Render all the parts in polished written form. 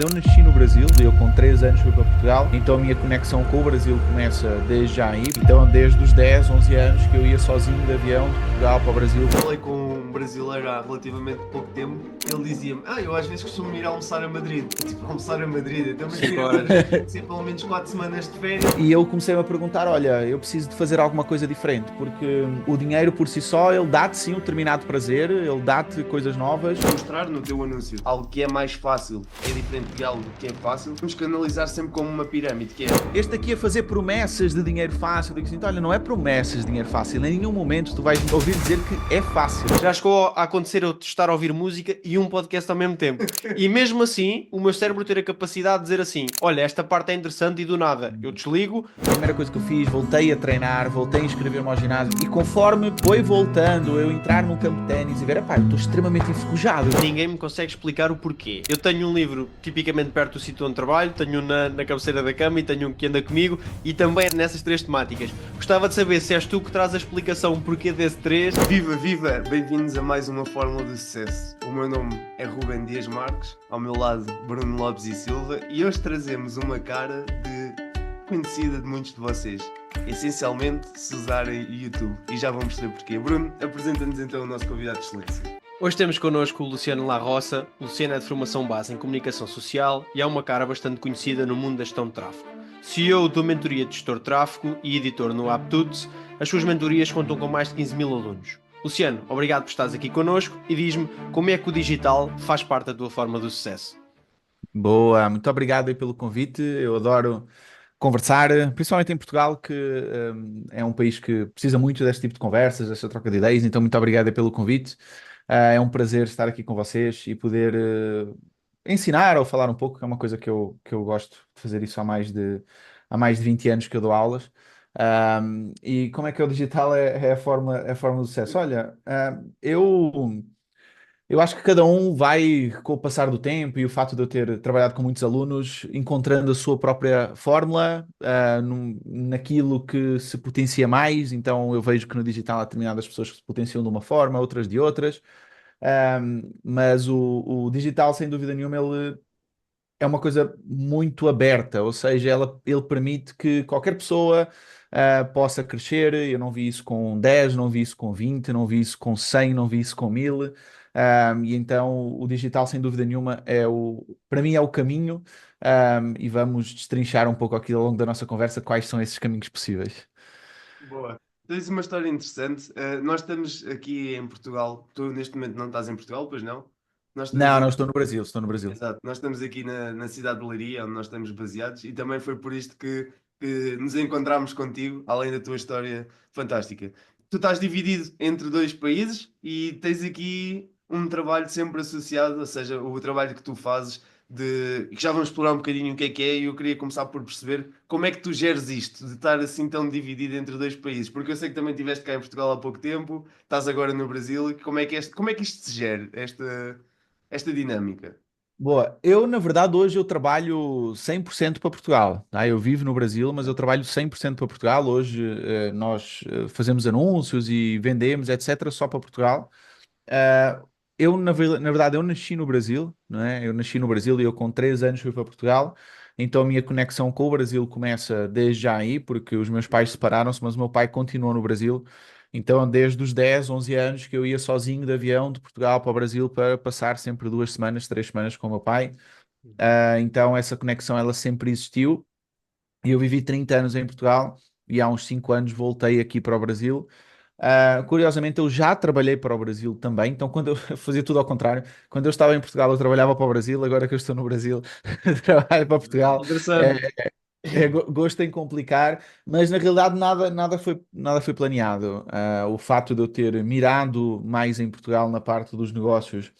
Eu nasci no Brasil, eu com 3 anos fui para Portugal, então a minha conexão com o Brasil começa desde já aí. Então desde os 10, 11 anos que eu ia sozinho de avião de Portugal para o Brasil. Falei com um brasileiro há relativamente pouco tempo. Ele dizia-me: eu às vezes costumo ir almoçar a Madrid. Tipo, almoçar a Madrid, então mas 5 ir horas. ser pelo menos 4 semanas de férias. E eu comecei-me a perguntar, olha, eu preciso de fazer alguma coisa diferente, porque o dinheiro por si só, ele dá-te sim um determinado prazer, ele dá-te coisas novas. Mostrar no teu anúncio algo que é mais fácil, é diferente de algo que é fácil. Vamos canalizar sempre como uma pirâmide, que é Este aqui a fazer promessas de dinheiro fácil, digo assim, olha, não é promessas de dinheiro fácil, em nenhum momento tu vais ouvir dizer que é fácil. Já chegou a acontecer eu estar a ouvir música e um podcast ao mesmo tempo. E mesmo assim, o meu cérebro ter a capacidade de dizer assim: olha, esta parte é interessante, e do nada eu desligo. A primeira coisa que eu fiz, voltei a treinar, voltei a inscrever-me ao ginásio e conforme foi voltando, eu entrar num campo de ténis e ver, epá, eu estou extremamente enferrujado. Ninguém me consegue explicar o porquê. Eu tenho um livro tipicamente perto do sítio onde trabalho, tenho um na cabeceira da cama e tenho um que anda comigo, e também nessas 3 temáticas. Gostava de saber se és tu que traz a explicação porquê desse 3. Viva, viva! Bem-vindos a mais uma Fórmula do Sucesso. O meu nome é Rubem Dias Marques, ao meu lado Bruno Lopes e Silva, e hoje trazemos uma cara conhecida de muitos de vocês. Essencialmente, se usarem YouTube. E já vamos perceber porquê. Bruno, apresenta-nos então o nosso convidado de excelência. Hoje temos connosco o Luciano La Roça. O Luciano é de formação base em comunicação social e é uma cara bastante conhecida no mundo da gestão de tráfego. CEO do Mentoria de Gestor de Tráfego e editor no Aptitudes, as suas mentorias contam com mais de 15 mil alunos. Luciano, obrigado por estares aqui connosco e diz-me como é que o digital faz parte da tua forma do sucesso. Boa, muito obrigado aí pelo convite. Eu adoro conversar, principalmente em Portugal, que é um país que precisa muito deste tipo de conversas, desta troca de ideias, então muito obrigado aí pelo convite. É um prazer estar aqui com vocês e poder ensinar ou falar um pouco, que é uma coisa que eu gosto de fazer isso há mais de 20 anos que eu dou aulas. E como é que é o digital é a forma do sucesso? Olha, eu acho que cada um vai, com o passar do tempo e o fato de eu ter trabalhado com muitos alunos, encontrando a sua própria fórmula, naquilo que se potencia mais. Então, eu vejo que no digital há determinadas pessoas que se potenciam de uma forma, outras de outras. Mas o digital, sem dúvida nenhuma, ele é uma coisa muito aberta, ou seja, ele permite que qualquer pessoa possa crescer. Eu não vi isso com 10, não vi isso com 20, não vi isso com 100, não vi isso com 1000. E então o digital, sem dúvida nenhuma, para mim é o caminho. E vamos destrinchar um pouco aqui ao longo da nossa conversa quais são esses caminhos possíveis. Boa. Tens uma história interessante. Nós estamos aqui em Portugal. Tu neste momento não estás em Portugal, pois não? Nós estamos Não, não, aqui. estou no Brasil, estou no Brasil. Exato, nós estamos aqui na cidade de Leiria, onde nós estamos baseados, e também foi por isto que nos encontramos contigo, além da tua história fantástica. Tu estás dividido entre dois países e tens aqui um trabalho sempre associado, ou seja, o trabalho que tu fazes e que já vamos explorar um bocadinho o que é, e eu queria começar por perceber como é que tu geres isto, de estar assim tão dividido entre dois países, porque eu sei que também estiveste cá em Portugal há pouco tempo, estás agora no Brasil, e como é que isto se gera, esta dinâmica? Boa, eu na verdade hoje eu trabalho 100% para Portugal, tá? Eu vivo no Brasil, mas eu trabalho 100% para Portugal. Hoje nós fazemos anúncios e vendemos, etc., só para Portugal. Eh, eu na verdade eu nasci no Brasil, não é? Eu nasci no Brasil e eu com 3 anos fui para Portugal, então a minha conexão com o Brasil começa desde já aí, porque os meus pais separaram-se, mas o meu pai continuou no Brasil. Então, desde os 10, 11 anos que eu ia sozinho de avião de Portugal para o Brasil para passar sempre 2 semanas, 3 semanas com o meu pai. Então, essa conexão ela sempre existiu. E eu vivi 30 anos em Portugal e há uns 5 anos voltei aqui para o Brasil. Curiosamente, eu já trabalhei para o Brasil também, então quando eu fazia tudo ao contrário, quando eu estava em Portugal eu trabalhava para o Brasil, agora que eu estou no Brasil trabalho para Portugal. Interessante. É, gosto em complicar, mas na realidade nada foi planeado. O fato de eu ter mirado mais em Portugal na parte dos negócios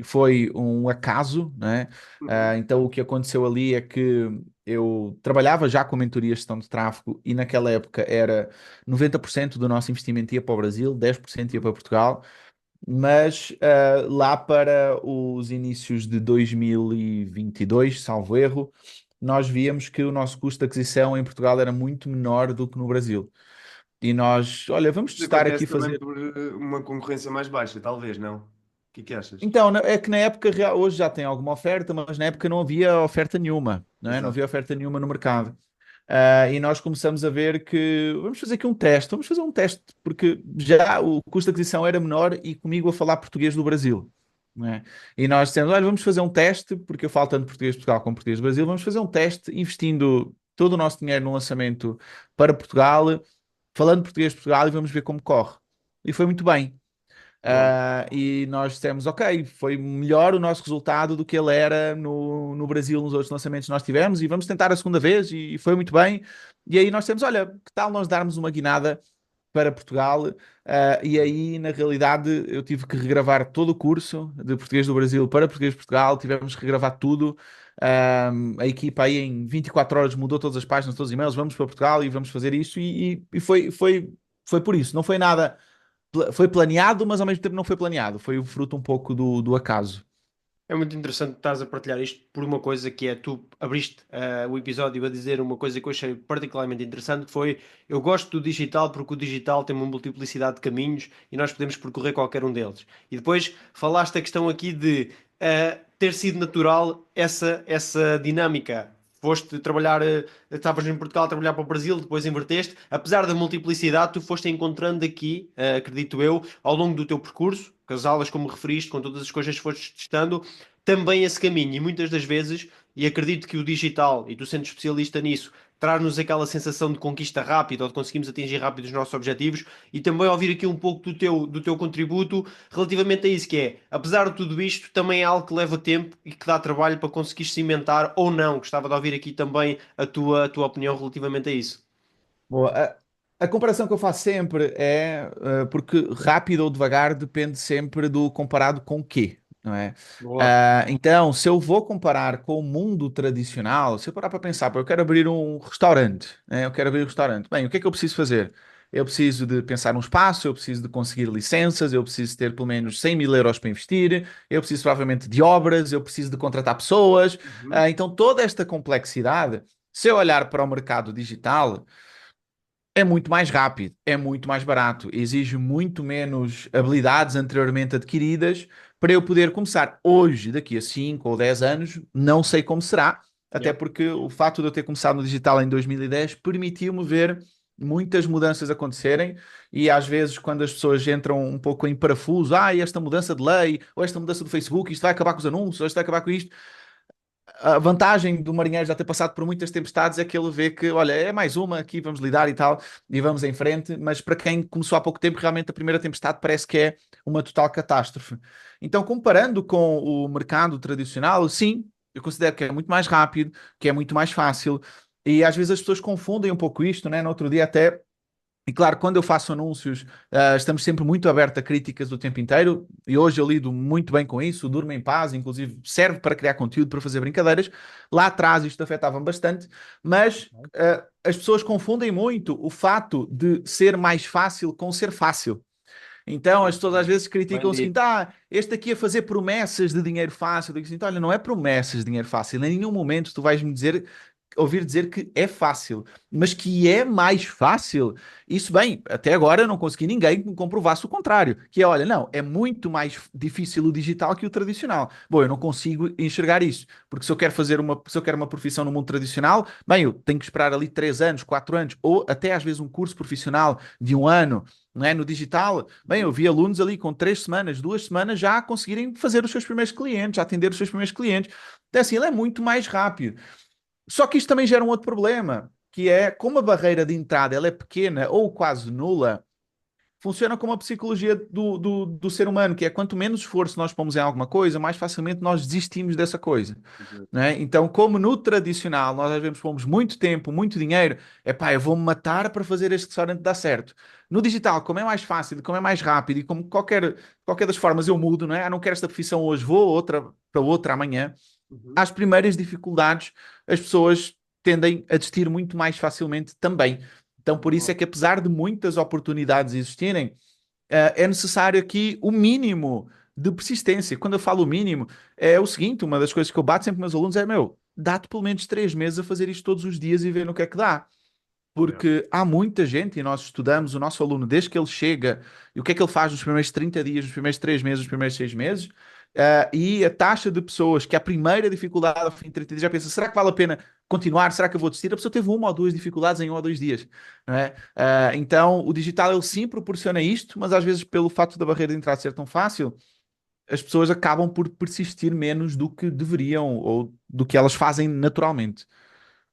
foi um acaso, né? Uhum. Então o que aconteceu ali é que eu trabalhava já com mentoria de gestão de tráfego e naquela época era 90% do nosso investimento ia para o Brasil, 10% ia para Portugal. Mas lá para os inícios de 2022, salvo erro, nós víamos que o nosso custo de aquisição em Portugal era muito menor do que no Brasil. E nós, olha, vamos Isso testar aqui acontece também fazer. por uma concorrência mais baixa, talvez, não? que achas? Então, é que na época, hoje já tem alguma oferta, mas na época não havia oferta nenhuma, não é? Não Exato. havia oferta nenhuma no mercado. E nós começamos a ver que vamos fazer aqui um teste, vamos fazer um teste, porque já o custo de aquisição era menor e comigo a falar português do Brasil, não é? E nós dissemos, olha, vamos fazer um teste, porque eu falo tanto português de Portugal como português do Brasil, vamos fazer um teste investindo todo o nosso dinheiro num lançamento para Portugal, falando português de Portugal e vamos ver como corre. E foi muito bem. Boa. E nós dissemos, ok, foi melhor o nosso resultado do que ele era no Brasil nos outros lançamentos que nós tivemos e vamos tentar a segunda vez e foi muito bem. E aí nós temos, olha, que tal nós darmos uma guinada para Portugal? E aí, na realidade, eu tive que regravar todo o curso de português do Brasil para português de Portugal, tivemos que regravar tudo. A equipa aí em 24 horas mudou todas as páginas, todos os e-mails, vamos para Portugal e vamos fazer isso e foi por isso, não foi nada foi planeado, mas ao mesmo tempo não foi planeado. Foi o fruto um pouco do acaso. É muito interessante estás a partilhar isto por uma coisa que é, tu abriste o episódio a dizer uma coisa que eu achei particularmente interessante, que foi, eu gosto do digital porque o digital tem uma multiplicidade de caminhos e nós podemos percorrer qualquer um deles. E depois falaste a questão aqui de ter sido natural essa dinâmica. Foste trabalhar, estavas em Portugal a trabalhar para o Brasil, depois inverteste. Apesar da multiplicidade, tu foste encontrando aqui, acredito eu, ao longo do teu percurso, com as aulas como referiste, com todas as coisas que foste testando, também esse caminho. E muitas das vezes, e acredito que o digital, e tu sendo especialista nisso, traz-nos aquela sensação de conquista rápida ou de conseguimos atingir rápido os nossos objetivos e também ouvir aqui um pouco do teu contributo relativamente a isso, que é, apesar de tudo isto, também é algo que leva tempo e que dá trabalho para conseguir cimentar ou não. Gostava de ouvir aqui também a tua opinião relativamente a isso. Boa. A comparação que eu faço sempre é porque rápido ou devagar depende sempre do comparado com o quê, não é? Boa. Então, se eu vou comparar com o mundo tradicional, se eu parar para pensar, pá, eu quero abrir um restaurante, né? Eu quero abrir um restaurante. Bem, o que é que eu preciso fazer? Eu preciso de pensar num espaço, eu preciso de conseguir licenças, eu preciso ter pelo menos 100 mil euros para investir, eu preciso provavelmente de obras, eu preciso de contratar pessoas. Uhum. Então, toda esta complexidade, se eu olhar para o mercado digital, é muito mais rápido, é muito mais barato, exige muito menos habilidades anteriormente adquiridas para eu poder começar hoje, daqui a 5 ou 10 anos, não sei como será, até Yeah. porque o fato de eu ter começado no digital em 2010 permitiu-me ver muitas mudanças acontecerem e às vezes quando as pessoas entram um pouco em parafuso, esta mudança de lei, ou esta mudança do Facebook, isto vai acabar com os anúncios, ou isto vai acabar com isto, a vantagem do marinheiro já ter passado por muitas tempestades é que ele vê que, olha, é mais uma, aqui vamos lidar e tal, e vamos em frente, mas para quem começou há pouco tempo, realmente a primeira tempestade parece que é uma total catástrofe. Então, comparando com o mercado tradicional, sim, eu considero que é muito mais rápido, que é muito mais fácil, e às vezes as pessoas confundem um pouco isto, né? No outro dia até e claro, quando eu faço anúncios, estamos sempre muito abertos a críticas o tempo inteiro, e hoje eu lido muito bem com isso, durmo em paz, inclusive serve para criar conteúdo, para fazer brincadeiras. Lá atrás isto afetava-me bastante, mas as pessoas confundem muito o fato de ser mais fácil com ser fácil. Então as pessoas às vezes criticam Bem o seguinte: dito. este aqui a fazer promessas de dinheiro fácil. Eu digo assim: olha, não é promessas de dinheiro fácil. Em nenhum momento tu vais me ouvir dizer que é fácil, mas que é mais fácil. Isso bem, até agora eu não consegui ninguém que me comprovasse o contrário. Que é, olha, não, é muito mais difícil o digital que o tradicional. Bom, eu não consigo enxergar isso, porque se eu quero uma profissão no mundo tradicional, bem, eu tenho que esperar ali 3 anos, 4 anos, ou até às vezes um curso profissional de 1 ano. Não é? No digital, bem, eu vi alunos ali com 3 semanas, 2 semanas já a conseguirem fazer os seus primeiros clientes, já atender os seus primeiros clientes. Então, assim, ele é muito mais rápido. Só que isto também gera um outro problema, que é como a barreira de entrada ela é pequena ou quase nula, funciona como a psicologia do ser humano, que é quanto menos esforço nós pomos em alguma coisa, mais facilmente nós desistimos dessa coisa. Não é? Então, como no tradicional nós às vezes pomos muito tempo, muito dinheiro, epá, eu vou-me matar para fazer este restaurante dar certo. No digital, como é mais fácil, como é mais rápido e como qualquer das formas eu mudo, não é? Não quero esta profissão hoje, vou outra para outra amanhã. Uhum. Às primeiras dificuldades, as pessoas tendem a desistir muito mais facilmente também. Então, por isso é Boa. que, apesar de muitas oportunidades existirem, é necessário aqui o mínimo de persistência. Quando eu falo o mínimo, é o seguinte: uma das coisas que eu bato sempre com meus alunos é, dá-te pelo menos 3 meses a fazer isto todos os dias e ver no que é que dá. porque há muita gente, e nós estudamos o nosso aluno desde que ele chega, e o que é que ele faz nos primeiros 30 dias, nos primeiros 3 meses, nos primeiros 6 meses, e a taxa de pessoas que a primeira dificuldade ao fim de 30 dias já pensa, será que vale a pena continuar? Será que eu vou desistir? A pessoa teve uma ou duas dificuldades em 1 ou 2 dias, não é? Então, o digital, ele sim proporciona isto, mas às vezes pelo fato da barreira de entrada ser tão fácil, as pessoas acabam por persistir menos do que deveriam ou do que elas fazem naturalmente.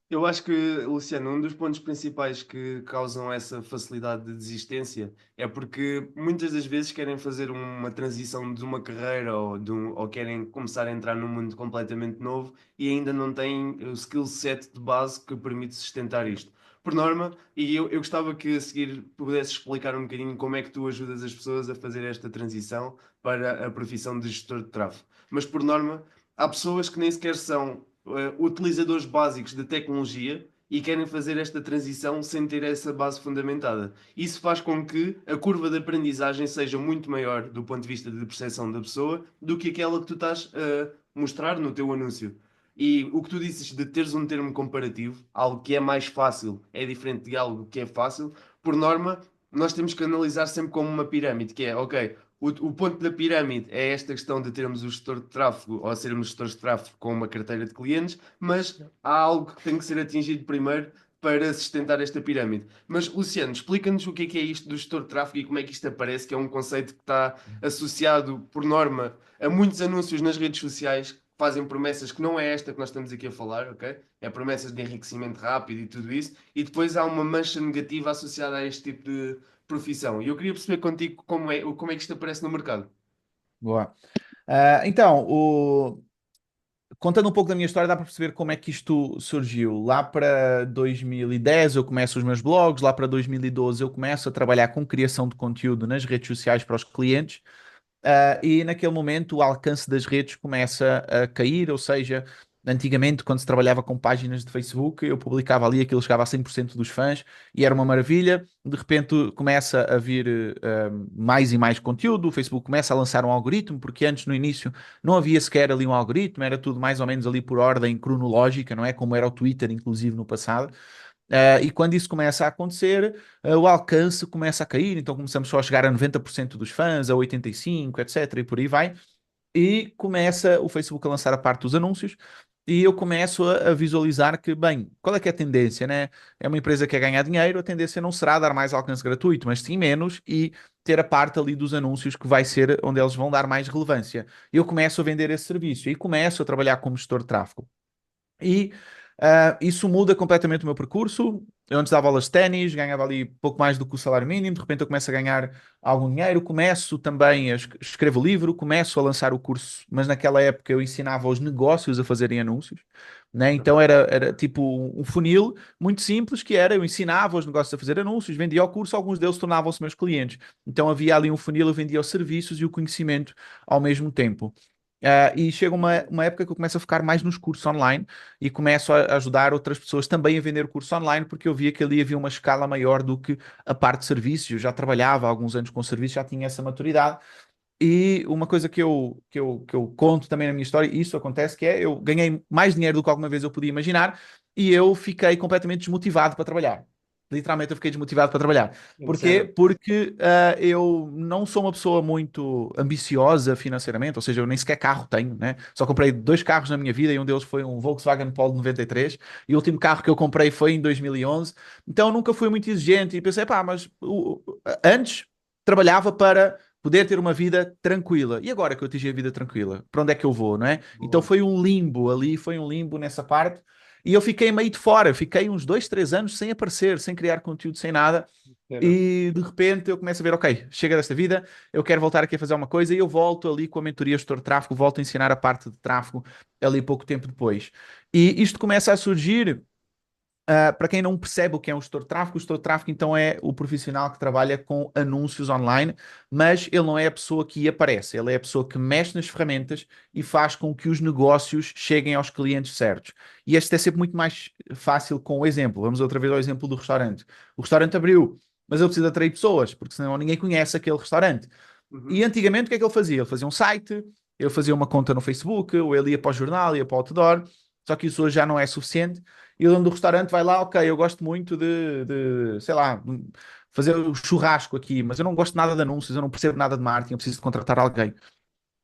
Eu acho que, Luciano, um dos pontos principais que causam essa facilidade de desistência é porque muitas das vezes querem fazer uma transição de uma carreira ou querem começar a entrar num mundo completamente novo e ainda não têm o skill set de base que permite sustentar isto. Por norma, e eu gostava que a seguir pudesse explicar um bocadinho como é que tu ajudas as pessoas a fazer esta transição para a profissão de gestor de tráfego. Mas por norma, há pessoas que nem sequer são utilizadores básicos de tecnologia e querem fazer esta transição sem ter essa base fundamentada. Isso faz com que a curva de aprendizagem seja muito maior do ponto de vista de percepção da pessoa do que aquela que tu estás a mostrar no teu anúncio. E o que tu dizes de teres um termo comparativo, algo que é mais fácil, é diferente de algo que é fácil, por norma, nós temos que analisar sempre como uma pirâmide, que é, ok, o ponto da pirâmide é esta questão de termos o gestor de tráfego ou sermos gestores de tráfego com uma carteira de clientes, mas há algo que tem que ser atingido primeiro para sustentar esta pirâmide. Mas, Luciano, explica-nos o que é isto do gestor de tráfego e como é que isto aparece, que é um conceito que está associado, por norma, a muitos anúncios nas redes sociais que fazem promessas que não é esta que nós estamos aqui a falar, ok? É promessas de enriquecimento rápido e tudo isso, e depois há uma mancha negativa associada a este tipo de profissão. E eu queria perceber contigo como é que isto aparece no mercado. Boa. Então, contando um pouco da minha história, dá para perceber como é que isto surgiu. Lá para 2010 eu começo os meus blogs, lá para 2012 eu começo a trabalhar com criação de conteúdo nas redes sociais para os clientes. E naquele momento o alcance das redes começa a cair, ou seja, antigamente quando se trabalhava com páginas de Facebook, eu publicava ali, aquilo chegava a 100% dos fãs e era uma maravilha. De repente começa a vir mais e mais conteúdo, o Facebook começa a lançar um algoritmo, porque antes no início não havia sequer ali um algoritmo, era tudo mais ou menos ali por ordem cronológica, não é? Como era o Twitter, inclusive no passado. E quando isso começa a acontecer, o alcance começa a cair, então começamos só a chegar a 90% dos fãs, a 85%, etc. E por aí vai. E começa o Facebook a lançar a parte dos anúncios, e eu começo a visualizar que, bem, qual é que é a tendência, né? É uma empresa que quer ganhar dinheiro, a tendência não será dar mais alcance gratuito, mas sim menos e ter a parte ali dos anúncios que vai ser onde eles vão dar mais relevância. Eu começo a vender esse serviço e começo a trabalhar como gestor de tráfego. E isso muda completamente o meu percurso. Eu antes dava aulas de ténis, ganhava ali pouco mais do que o salário mínimo, de repente eu começo a ganhar algum dinheiro, começo também escrevo livro, começo a lançar o curso, mas naquela época eu ensinava os negócios a fazerem anúncios, né? Então era tipo um funil muito simples, que era, eu ensinava os negócios a fazer anúncios, vendia o curso, alguns deles tornavam-se meus clientes. Então havia ali um funil, eu vendia os serviços e o conhecimento ao mesmo tempo. E chega uma época que eu começo a focar mais nos cursos online e começo a ajudar outras pessoas também a vender o curso online, porque eu via que ali havia uma escala maior do que a parte de serviços. Eu já trabalhava há alguns anos com serviços, já tinha essa maturidade. E uma coisa que eu conto também na minha história, e isso acontece, que é eu ganhei mais dinheiro do que alguma vez eu podia imaginar e eu fiquei completamente desmotivado para trabalhar. Literalmente eu fiquei desmotivado para trabalhar. Porquê? Sério? Porque eu não sou uma pessoa muito ambiciosa financeiramente, ou seja, eu nem sequer carro tenho, né? Só comprei 2 carros na minha vida e um deles foi um Volkswagen Polo 93 e o último carro que eu comprei foi em 2011. Então eu nunca fui muito exigente e pensei, pá, mas antes trabalhava para poder ter uma vida tranquila. E agora que eu atingi a vida tranquila, para onde é que eu vou, não é? Então Boa. foi um limbo ali, foi um limbo nessa parte. E eu fiquei meio de fora, fiquei uns 2, 3 anos sem aparecer, sem criar conteúdo, sem nada. Era. E de repente eu começo a ver, ok, chega desta vida, eu quero voltar aqui a fazer uma coisa e eu volto ali com a mentoria gestor de tráfego, volto a ensinar a parte de tráfego ali pouco tempo depois. E isto começa a surgir. Para quem não percebe o que é um gestor de tráfego, o gestor de tráfego então é o profissional que trabalha com anúncios online, mas ele não é a pessoa que aparece, ele é a pessoa que mexe nas ferramentas e faz com que os negócios cheguem aos clientes certos. E este é sempre muito mais fácil com o exemplo. Vamos outra vez ao exemplo do restaurante. O restaurante abriu, mas ele precisa atrair pessoas, porque senão ninguém conhece aquele restaurante. E Uhum. antigamente o que é que ele fazia? Ele fazia um site, ele fazia uma conta no Facebook, ou ele ia para o jornal, ia para o outdoor. só que isso hoje já não é suficiente. E o dono do restaurante vai lá, ok, eu gosto muito sei lá, fazer o churrasco aqui, mas eu não gosto nada de anúncios, eu não percebo nada de marketing, eu preciso de contratar alguém.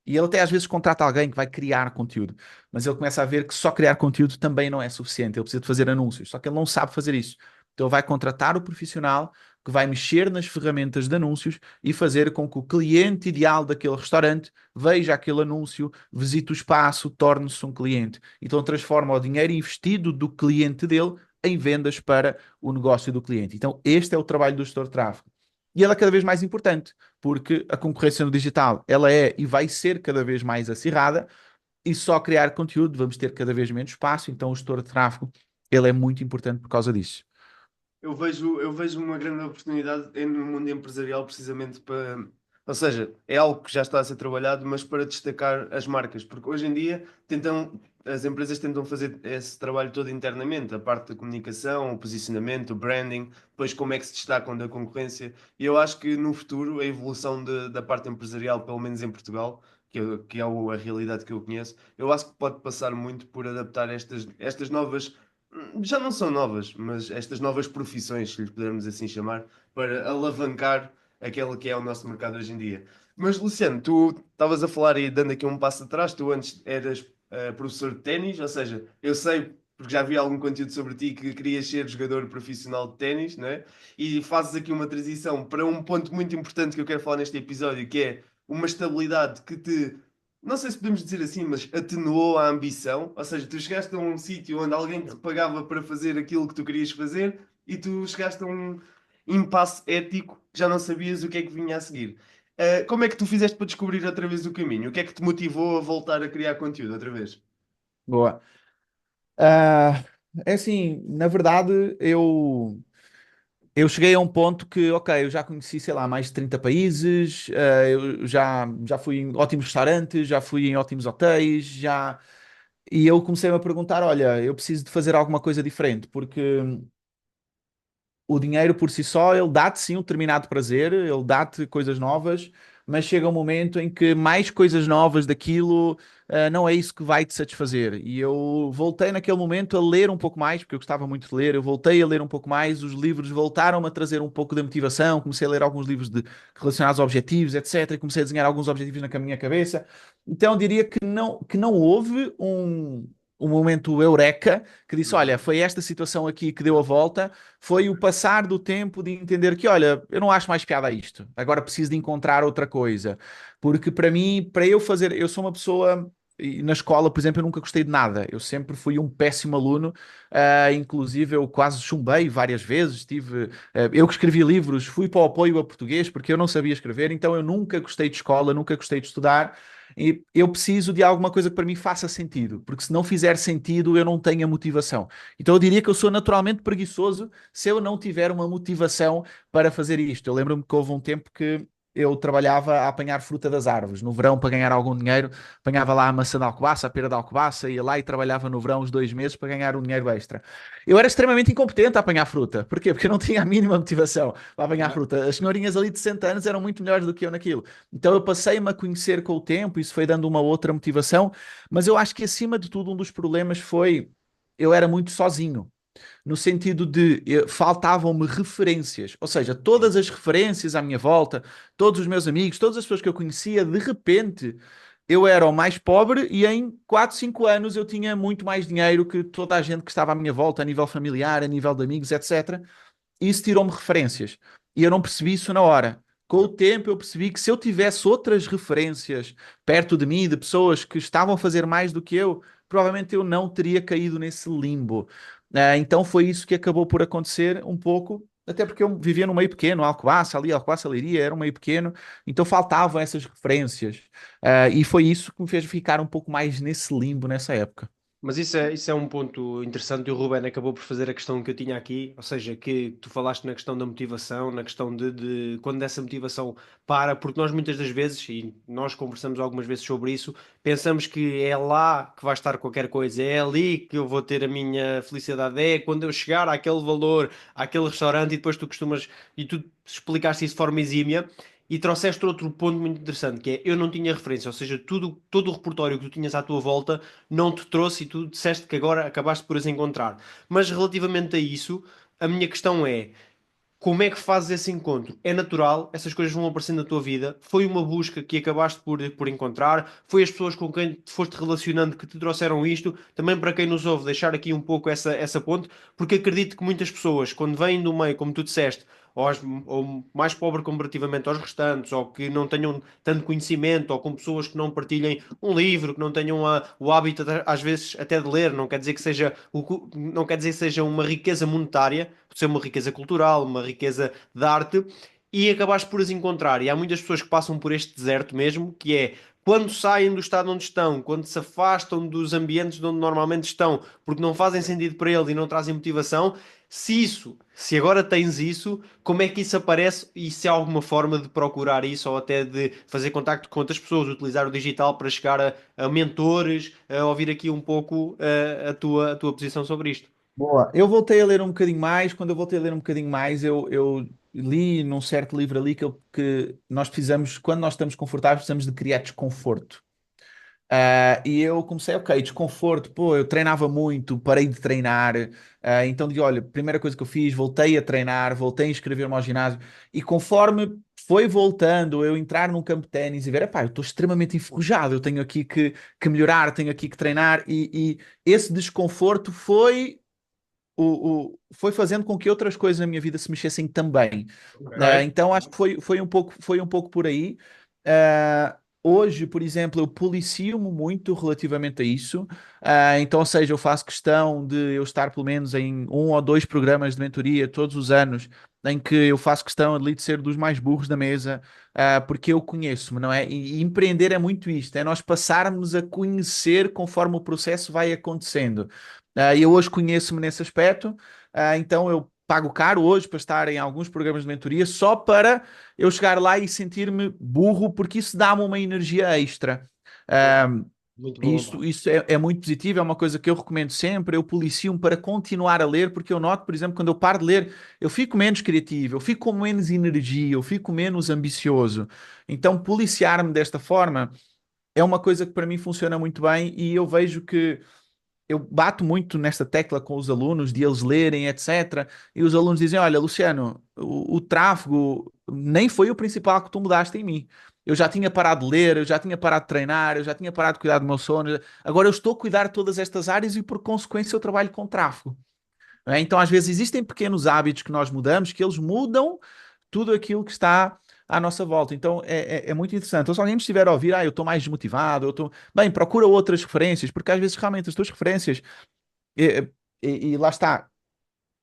E ele até às vezes contrata alguém que vai criar conteúdo, mas ele começa a ver que só criar conteúdo também não é suficiente, ele precisa de fazer anúncios, só que ele não sabe fazer isso. Então ele vai contratar o profissional que vai mexer nas ferramentas de anúncios e fazer com que o cliente ideal daquele restaurante veja aquele anúncio, visite o espaço, torne-se um cliente. Então transforma o dinheiro investido do cliente dele em vendas para o negócio do cliente. Então este é o trabalho do gestor de tráfego. E ele é cada vez mais importante porque a concorrência no digital, ela é e vai ser cada vez mais acirrada, e só criar conteúdo vamos ter cada vez menos espaço, então o gestor de tráfego, ele é muito importante por causa disso. Eu vejo uma grande oportunidade no mundo empresarial precisamente para. Ou seja, é algo que já está a ser trabalhado, mas para destacar as marcas, porque hoje em dia as empresas tentam fazer esse trabalho todo internamente, a parte da comunicação, o posicionamento, o branding, depois como é que se destacam da concorrência. E eu acho que no futuro a evolução da parte empresarial, pelo menos em Portugal, que é a realidade que eu conheço, eu acho que pode passar muito por adaptar estas novas já não são novas, mas estas novas profissões, se lhe pudermos assim chamar, para alavancar aquele que é o nosso mercado hoje em dia. Mas, Luciano, tu estavas a falar e dando aqui um passo atrás, tu antes eras professor de ténis, ou seja, eu sei, porque já vi algum conteúdo sobre ti, que querias ser jogador profissional de ténis, não é? E fazes aqui uma transição para um ponto muito importante que eu quero falar neste episódio, que é uma estabilidade que te não sei se podemos dizer assim, mas atenuou a ambição. Ou seja, tu chegaste a um sítio onde alguém te pagava para fazer aquilo que tu querias fazer e tu chegaste a um impasse ético que já não sabias o que é que vinha a seguir. Como é que tu fizeste para descobrir outra vez o caminho? O que é que te motivou a voltar a criar conteúdo outra vez? Boa. Ah, é assim, na verdade, eu cheguei a um ponto que, ok, eu já conheci, sei lá, mais de 30 países, eu já fui em ótimos restaurantes, já fui em ótimos hotéis, e eu comecei-me a perguntar, olha, eu preciso de fazer alguma coisa diferente, porque o dinheiro por si só, ele dá-te sim um determinado prazer, ele dá-te coisas novas, mas chega um momento em que mais coisas novas daquilo, não é isso que vai te satisfazer. E eu voltei naquele momento a ler um pouco mais, porque eu gostava muito de ler, eu voltei a ler um pouco mais, os livros voltaram-me a trazer um pouco de motivação, comecei a ler alguns livros relacionados a objetivos, etc. E comecei a desenhar alguns objetivos na minha cabeça. Então eu diria que não houve um momento eureka que disse: olha, Uhum. foi esta situação aqui que deu a volta, foi o passar do tempo de entender que, olha, eu não acho mais piada a isto, agora preciso de encontrar outra coisa. Porque para mim, para eu fazer, eu sou uma pessoa. E na escola, por exemplo, eu nunca gostei de nada. Eu sempre fui um péssimo aluno. Inclusive, eu quase chumbei várias vezes. Eu que escrevi livros, fui para o apoio a português porque eu não sabia escrever. Então, eu nunca gostei de escola, nunca gostei de estudar. E eu preciso de alguma coisa que para mim faça sentido, porque se não fizer sentido, eu não tenho a motivação. Então eu diria que eu sou naturalmente preguiçoso se eu não tiver uma motivação para fazer isto. Eu lembro-me que houve um tempo que eu trabalhava a apanhar fruta das árvores. No verão, para ganhar algum dinheiro, apanhava lá a maçã de Alcobaça, a pera de Alcobaça, ia lá e trabalhava no verão os 2 meses para ganhar um dinheiro extra. Eu era extremamente incompetente a apanhar fruta. Porquê? Porque eu não tinha a mínima motivação para apanhar Yeah. fruta. As senhorinhas ali de 60 anos eram muito melhores do que eu naquilo. Então eu passei-me a conhecer com o tempo, isso foi dando uma outra motivação, mas eu acho que acima de tudo um dos problemas foi eu era muito sozinho, no sentido de faltavam-me referências, ou seja, todas as referências à minha volta, todos os meus amigos, todas as pessoas que eu conhecia, de repente eu era o mais pobre e em 4 5 anos eu tinha muito mais dinheiro que toda a gente que estava à minha volta, a nível familiar, a nível de amigos, etc. Isso tirou-me referências. E eu não percebi isso na hora. Com o tempo eu percebi que se eu tivesse outras referências perto de mim, de pessoas que estavam a fazer mais do que eu, provavelmente eu não teria caído nesse limbo. Então foi isso que acabou por acontecer um pouco, até porque eu vivia num meio pequeno, Alcobaça, ali, Alcobaça, Leiria, era um meio pequeno, então faltavam essas referências. E foi isso que me fez ficar um pouco mais nesse limbo nessa época. Mas isso é um ponto interessante e o Ruben acabou por fazer a questão que eu tinha aqui, ou seja, que tu falaste na questão da motivação, na questão de quando essa motivação para, porque nós muitas das vezes, e nós conversamos algumas vezes sobre isso, pensamos que é lá que vai estar qualquer coisa, é ali que eu vou ter a minha felicidade, é quando eu chegar àquele valor, àquele restaurante e depois tu costumas, e tu explicaste isso de forma exímia, e trouxeste outro ponto muito interessante, que é eu não tinha referência, ou seja, todo o repertório que tu tinhas à tua volta não te trouxe e tu disseste que agora acabaste por as encontrar. Mas relativamente a isso, a minha questão é como é que fazes esse encontro? É natural, essas coisas vão aparecendo na tua vida. Foi uma busca que acabaste por encontrar? Foi as pessoas com quem te foste relacionando que te trouxeram isto? Também para quem nos ouve, deixar aqui um pouco essa ponte, porque acredito que muitas pessoas, quando vêm do meio, como tu disseste, ou mais pobre comparativamente aos restantes, ou que não tenham tanto conhecimento, ou com pessoas que não partilhem um livro, que não tenham o hábito, às vezes, até de ler, não quer dizer que seja, não quer dizer que seja uma riqueza monetária, pode ser uma riqueza cultural, uma riqueza de arte, e acabaste por as encontrar. E há muitas pessoas que passam por este deserto mesmo, que é quando saem do estado onde estão, quando se afastam dos ambientes onde normalmente estão, porque não fazem sentido para eles e não trazem motivação. Se agora tens isso, como é que isso aparece e se há alguma forma de procurar isso ou até de fazer contacto com outras pessoas, utilizar o digital para chegar a mentores, a ouvir aqui um pouco a tua posição sobre isto? Boa. Eu voltei a ler um bocadinho mais. Quando eu voltei a ler um bocadinho mais, eu li num certo livro ali que nós precisamos, quando nós estamos confortáveis, precisamos de criar desconforto. E eu comecei, ok, desconforto, pô, eu treinava muito, parei de treinar, então digo, olha, primeira coisa que eu fiz, voltei a treinar, voltei a inscrever-me ao ginásio, e conforme foi voltando, eu entrar num campo de ténis e ver, epá, eu estou extremamente enferrujado, eu tenho aqui que melhorar, tenho aqui que treinar, e esse desconforto foi fazendo com que outras coisas na minha vida se mexessem também. Ok. Então acho que foi um pouco por aí. Hoje, por exemplo, eu policio-me muito relativamente a isso. Então, ou seja, eu faço questão de eu estar pelo menos em um ou dois programas de mentoria todos os anos, em que eu faço questão ali de ser dos mais burros da mesa, porque eu conheço-me, não é? E empreender é muito isto, é nós passarmos a conhecer conforme o processo vai acontecendo. Eu hoje conheço-me nesse aspecto, então eu pago caro hoje para estar em alguns programas de mentoria só para eu chegar lá e sentir-me burro, porque isso dá-me uma energia extra. Claro. Ah, Muito e bom, isso, pá. isso é muito positivo, é uma coisa que eu recomendo sempre. Eu policio-me para continuar a ler, porque eu noto, por exemplo, quando eu paro de ler, eu fico menos criativo, eu fico com menos energia, eu fico menos ambicioso. Então, policiar-me desta forma é uma coisa que para mim funciona muito bem e eu vejo que eu bato muito nesta tecla com os alunos, de eles lerem, etc. E os alunos dizem: Olha, Luciano, o tráfego nem foi o principal que tu mudaste em mim. Eu já tinha parado de ler, eu já tinha parado de treinar, eu já tinha parado de cuidar do meu sono. Agora eu estou a cuidar de todas estas áreas e, por consequência, eu trabalho com tráfego. Não é? Então, às vezes, existem pequenos hábitos que nós mudamos que eles mudam tudo aquilo que está à nossa volta. Então, é muito interessante. Então, se alguém me estiver a ouvir, eu estou mais desmotivado, eu estou... Bem, procura outras referências, porque às vezes realmente as tuas referências, e, e lá está,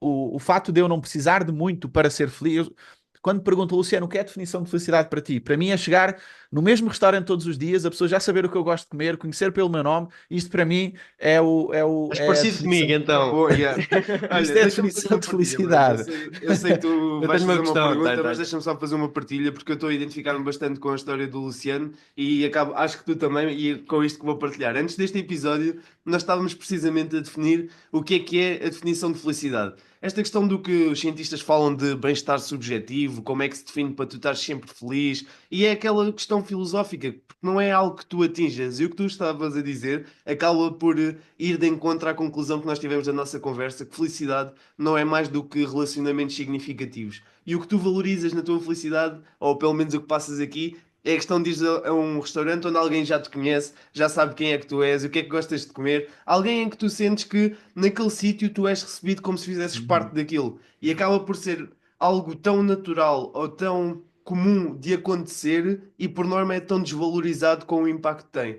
o fato de eu não precisar de muito para ser feliz. Quando me perguntam, Luciano, o que é a definição de felicidade para ti? Para mim é chegar no mesmo restaurante todos os dias, a pessoa já saber o que eu gosto de comer, conhecer pelo meu nome. Isto para mim Estás é a parecido definição. comigo, então. Boa, yeah. Isto Olha, é a deixa-me fazer definição uma de partilha, mano. Eu felicidade. sei, eu sei que tu Eu vais tenho uma fazer uma questão, pergunta, mas tá. deixa-me só fazer uma partilha porque eu estou a identificar-me bastante com a história do Luciano e acabo, acho que tu também, e com isto que vou partilhar. Antes deste episódio, nós estávamos precisamente a definir o que é a definição de felicidade. Esta questão do que os cientistas falam de bem-estar subjetivo, como é que se define para tu estar sempre feliz, e é aquela questão filosófica, porque não é algo que tu atinjas. E o que tu estavas a dizer acaba por ir de encontro à conclusão que nós tivemos da nossa conversa, que felicidade não é mais do que relacionamentos significativos. E o que tu valorizas na tua felicidade, ou pelo menos o que passas aqui, é a questão de ir a um restaurante onde alguém já te conhece, já sabe quem é que tu és, o que é que gostas de comer, alguém em que tu sentes que naquele sítio tu és recebido como se fizesses parte Uhum. daquilo. E acaba por ser algo tão natural ou tão comum de acontecer e por norma é tão desvalorizado com o impacto que tem.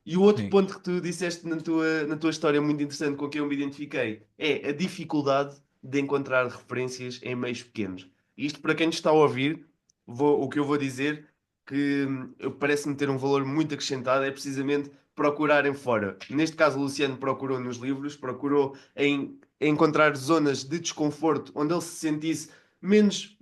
E o outro Sim. ponto que tu disseste na tua história, muito interessante, com que eu me identifiquei, é a dificuldade de encontrar referências em meios pequenos. Isto, para quem nos está a ouvir, o que eu vou dizer, que parece-me ter um valor muito acrescentado, é precisamente procurarem fora. Neste caso, o Luciano procurou nos livros, procurou em encontrar zonas de desconforto onde ele se sentisse menos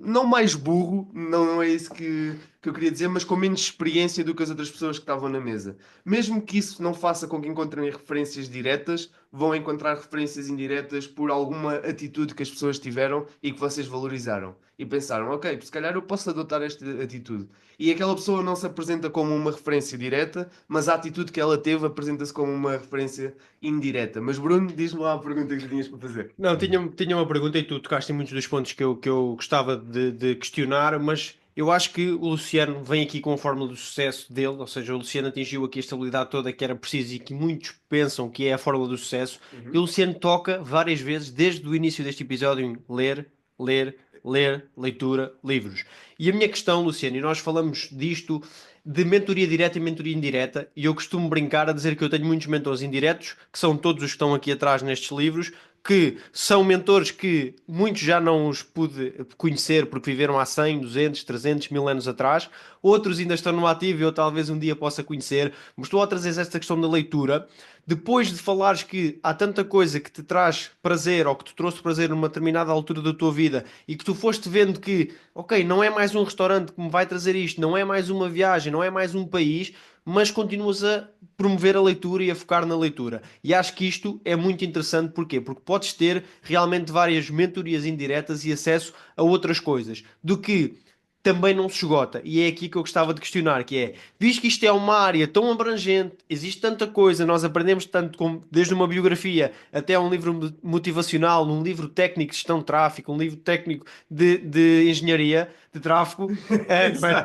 não mais burro, não é isso que eu queria dizer, mas com menos experiência do que as outras pessoas que estavam na mesa. Mesmo que isso não faça com que encontrem referências diretas, vão encontrar referências indiretas por alguma atitude que as pessoas tiveram e que vocês valorizaram. E pensaram, ok, se calhar eu posso adotar esta atitude. E aquela pessoa não se apresenta como uma referência direta, mas a atitude que ela teve apresenta-se como uma referência indireta. Mas Bruno, diz-me lá a pergunta que tinhas para fazer. Não, tinha uma pergunta e tu tocaste em muitos dos pontos que eu gostava de questionar, mas eu acho que o Luciano vem aqui com a fórmula do sucesso dele, ou seja, o Luciano atingiu aqui a estabilidade toda que era preciso e que muitos pensam que é a fórmula do sucesso, e o Luciano toca várias vezes, desde o início deste episódio, em ler, ler, ler, leitura, livros. E a minha questão, Luciano, e nós falamos disto de mentoria direta e mentoria indireta, e eu costumo brincar a dizer que eu tenho muitos mentores indiretos, que são todos os que estão aqui atrás nestes livros, que são mentores que muitos já não os pude conhecer porque viveram há 100, 200, 300, 1000 anos atrás, outros ainda estão no ativo e eu talvez um dia possa conhecer, mas estou a trazer esta questão da leitura. Depois de falares que há tanta coisa que te traz prazer ou que te trouxe prazer numa determinada altura da tua vida e que tu foste vendo que, ok, não é mais um restaurante que me vai trazer isto, não é mais uma viagem, não é mais um país, mas continuas a promover a leitura e a focar na leitura. E acho que isto é muito interessante, porquê? Porque podes ter realmente várias mentorias indiretas e acesso a outras coisas, do que também não se esgota. E é aqui que eu gostava de questionar, que é, visto que isto é uma área tão abrangente, existe tanta coisa, nós aprendemos tanto, como, desde uma biografia até um livro motivacional, um livro técnico de gestão de tráfego, um livro técnico de engenharia, de tráfego,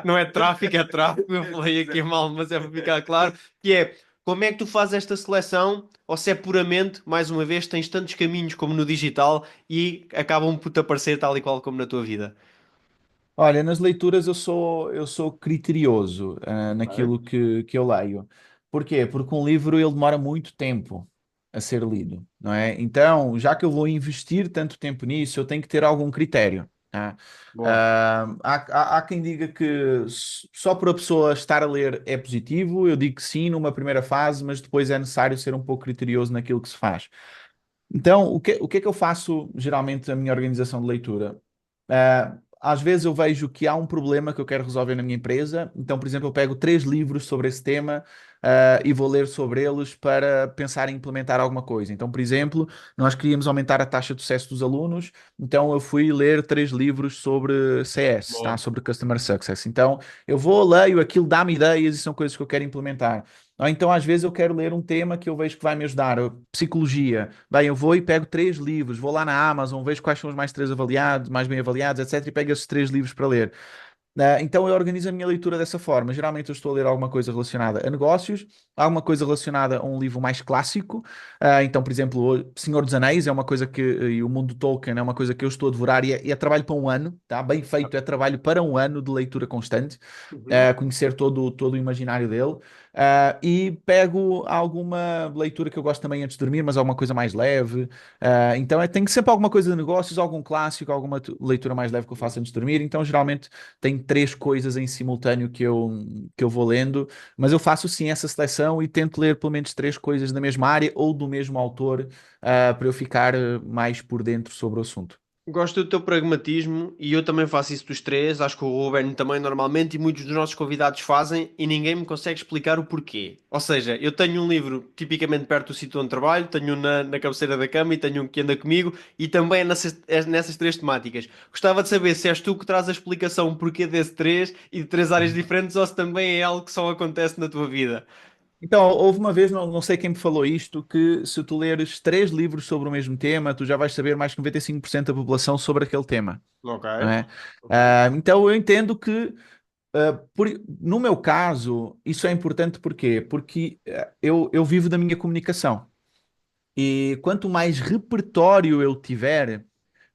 não é tráfego, é tráfego, eu falei aqui mal, mas é para ficar claro, que é, como é que tu fazes esta seleção, ou se é puramente, mais uma vez, tens tantos caminhos como no digital e acabam por te aparecer tal e qual como na tua vida? Olha, nas leituras eu sou criterioso, Ok. naquilo que eu leio. Porquê? Porque um livro ele demora muito tempo a ser lido, não é? Então, já que eu vou investir tanto tempo nisso, eu tenho que ter algum critério. Tá? Boa. Há quem diga que só por a pessoa estar a ler é positivo, eu digo que sim numa primeira fase, mas depois é necessário ser um pouco criterioso naquilo que se faz. Então, o que é que eu faço geralmente na minha organização de leitura? Às vezes eu vejo que há um problema que eu quero resolver na minha empresa, então, por exemplo, eu pego 3 livros sobre esse tema, e vou ler sobre eles para pensar em implementar alguma coisa. Então, por exemplo, nós queríamos aumentar a taxa de sucesso dos alunos, então eu fui ler 3 livros sobre CS, tá? Boa. Sobre Customer Success. Então, eu vou, leio, aquilo dá-me ideias e são coisas que eu quero implementar. Ou então, às vezes, eu quero ler um tema que eu vejo que vai me ajudar, psicologia. Bem, eu vou e pego 3 livros, vou lá na Amazon, vejo quais são os mais três avaliados, mais bem avaliados, etc. E pego esses 3 livros para ler. Então eu organizo a minha leitura dessa forma. Geralmente eu estou a ler alguma coisa relacionada a negócios, alguma coisa relacionada a um livro mais clássico. Então, por exemplo, o Senhor dos Anéis é uma coisa e o mundo de Tolkien é uma coisa que eu estou a devorar e é trabalho para um ano, tá? Bem feito, é trabalho para um ano de leitura constante, Uhum. conhecer todo o imaginário dele. E pego alguma leitura que eu gosto também antes de dormir, mas alguma coisa mais leve. Então tenho sempre alguma coisa de negócios, algum clássico, alguma leitura mais leve que eu faço antes de dormir. Então, geralmente tenho 3 coisas em simultâneo que eu vou lendo, mas eu faço sim essa seleção e tento ler pelo menos 3 coisas da mesma área ou do mesmo autor, para eu ficar mais por dentro sobre o assunto. Gosto do teu pragmatismo e eu também faço isso dos três. Acho que o Ruben também normalmente e muitos dos nossos convidados fazem e ninguém me consegue explicar o porquê. Ou seja, eu tenho um livro tipicamente perto do sítio onde trabalho, tenho um na cabeceira da cama e tenho um que anda comigo e também é nessas 3 temáticas. Gostava de saber se és tu que traz a explicação porquê desse três e de 3 áreas diferentes ou se também é algo que só acontece na tua vida. Então, houve uma vez, não sei quem me falou isto, que se tu leres 3 livros sobre o mesmo tema, tu já vais saber mais que 95% da população sobre aquele tema, Ok. não é? Ok. Então eu entendo que, no meu caso, isso é importante porque eu vivo da minha comunicação. E quanto mais repertório eu tiver,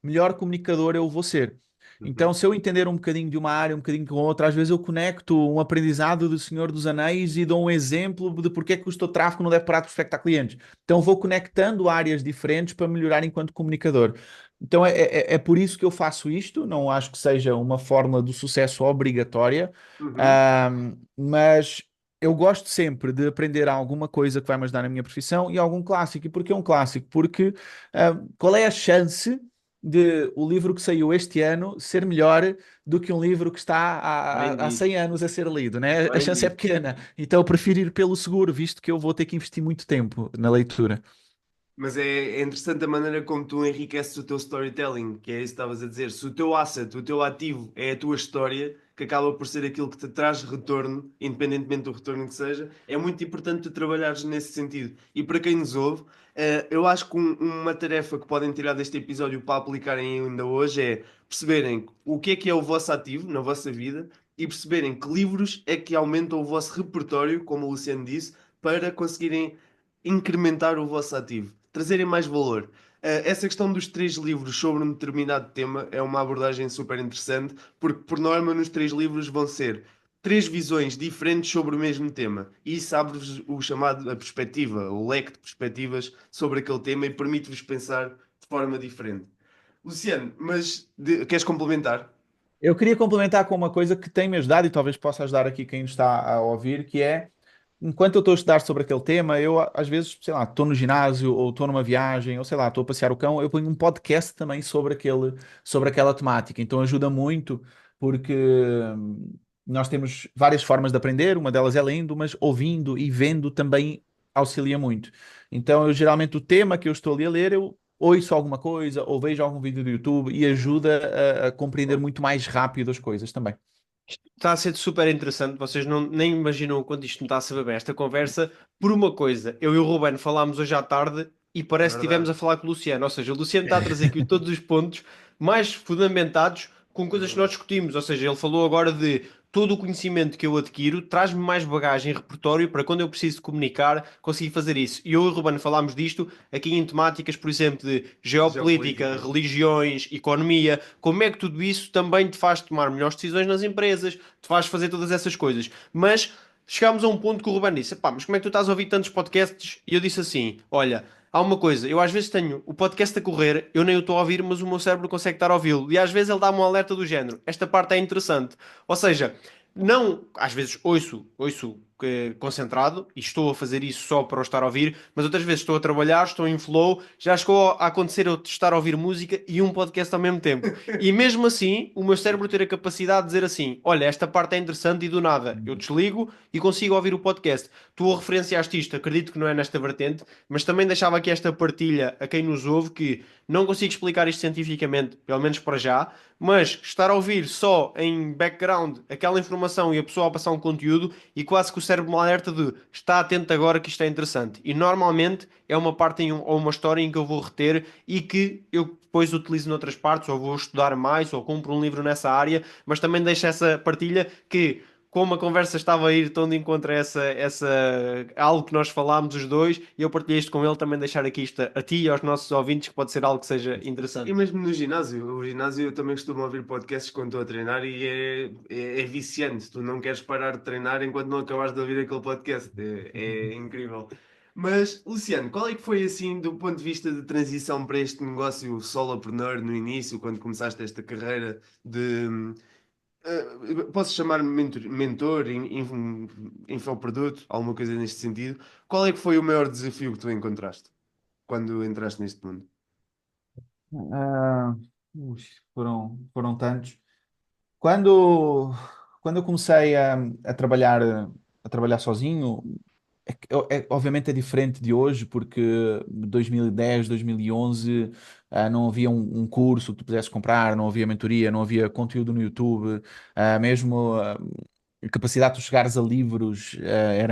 melhor comunicador eu vou ser. Uhum. Então, se eu entender um bocadinho de uma área, um bocadinho com outra, às vezes eu conecto um aprendizado do Senhor dos Anéis e dou um exemplo de porque é que o gestor de tráfego não deve parar de prospectar clientes. Então, vou conectando áreas diferentes para melhorar enquanto comunicador. Então, é por isso que eu faço isto. Não acho que seja uma fórmula do sucesso obrigatória, Uhum. mas eu gosto sempre de aprender alguma coisa que vai me ajudar na minha profissão e algum clássico. E porquê um clássico? Porque qual é a chance de o livro que saiu este ano ser melhor do que um livro que está Bem há dito. 100 anos a ser lido, né? A Bem chance é dito. pequena. Então eu prefiro ir pelo seguro, visto que eu vou ter que investir muito tempo na leitura. Mas é interessante a maneira como tu enriqueces o teu storytelling, que é isso que estavas a dizer. Se o teu asset, o teu ativo é a tua história, que acaba por ser aquilo que te traz retorno, independentemente do retorno que seja, é muito importante tu trabalhares nesse sentido. E para quem nos ouve, eu acho que uma tarefa que podem tirar deste episódio para aplicarem ainda hoje é perceberem o que é o vosso ativo na vossa vida e perceberem que livros é que aumentam o vosso repertório, como o Luciano disse, para conseguirem incrementar o vosso ativo, trazerem mais valor. Essa questão dos três livros sobre um determinado tema é uma abordagem super interessante, porque por norma nos três livros vão ser três visões diferentes sobre o mesmo tema. E isso abre-vos o chamado a perspectiva, o leque de perspectivas sobre aquele tema e permite-vos pensar de forma diferente. Luciano, mas queres complementar? Eu queria complementar com uma coisa que tem me ajudado e talvez possa ajudar aqui quem nos está a ouvir, que é, enquanto eu estou a estudar sobre aquele tema, eu às vezes, sei lá, estou no ginásio ou estou numa viagem ou sei lá, estou a passear o cão, eu ponho um podcast também sobre aquela temática. Então ajuda muito porque nós temos várias formas de aprender, uma delas é lendo, mas ouvindo e vendo também auxilia muito. Então eu geralmente o tema que eu estou ali a ler, eu ouço alguma coisa ou vejo algum vídeo do YouTube e ajuda a compreender muito mais rápido as coisas também. Está a ser super interessante, vocês não, nem imaginam o quanto isto me está a saber bem esta conversa. Por uma coisa, eu e o Ruben falámos hoje à tarde e É parece que estivemos verdade. a falar com o Luciano. Ou seja, o Luciano está a trazer aqui todos os pontos mais fundamentados com É coisas que nós verdade. discutimos. Ou seja, ele falou agora de todo o conhecimento que eu adquiro traz-me mais bagagem e repertório para quando eu preciso de comunicar, conseguir fazer isso. E eu e o Ruben falámos disto aqui em temáticas, por exemplo, de geopolítica, Geopolítica. religiões, economia. Como é que tudo isso também te faz tomar melhores decisões nas empresas, te faz fazer todas essas coisas. Mas chegámos a um ponto que o Ruben disse: pá, mas como é que tu estás a ouvir tantos podcasts? E eu disse assim: olha, há uma coisa, eu às vezes tenho o podcast a correr, eu nem o estou a ouvir, mas o meu cérebro consegue estar a ouvi-lo. E às vezes ele dá-me um alerta do género: esta parte é interessante. Ou seja, não, às vezes ouço concentrado e estou a fazer isso só para o estar a ouvir, mas outras vezes estou a trabalhar, estou em flow, já chegou a acontecer eu estar a ouvir música e um podcast ao mesmo tempo. E mesmo assim, o meu cérebro ter a capacidade de dizer assim: olha, esta parte é interessante e do nada, eu desligo e consigo ouvir o podcast. Tu referenciaste isto, acredito que não é nesta vertente, mas também deixava aqui esta partilha a quem nos ouve que não consigo explicar isto cientificamente, pelo menos para já, mas estar a ouvir só em background aquela informação e a pessoa a passar um conteúdo e quase que o cérebro me alerta de está atento agora que isto é interessante. E normalmente é uma parte ou uma história em que eu vou reter e que eu depois utilizo noutras partes, ou vou estudar mais, ou compro um livro nessa área, mas também deixo essa partilha que como a conversa estava a ir tão de encontro a algo que nós falámos os dois, e eu partilhei isto com ele, também deixar aqui isto a ti e aos nossos ouvintes, que pode ser algo que seja E interessante. mesmo no ginásio, o ginásio eu também costumo ouvir podcasts quando estou a treinar e é viciante. Tu não queres parar de treinar enquanto não acabares de ouvir aquele podcast. É incrível. Mas, Luciano, qual é que foi assim, do ponto de vista de transição para este negócio solopreneur no início, quando começaste esta carreira de. Posso chamar-me mentor, infoproduto, alguma coisa neste sentido. Qual é que foi o maior desafio que tu encontraste quando entraste neste mundo? Ah, ui, foram tantos. Quando, quando eu comecei a trabalhar sozinho, obviamente é diferente de hoje, porque 2010, 2011, não havia um curso que tu pudesses comprar, não havia mentoria, não havia conteúdo no YouTube, mesmo a capacidade de tu chegares a livros,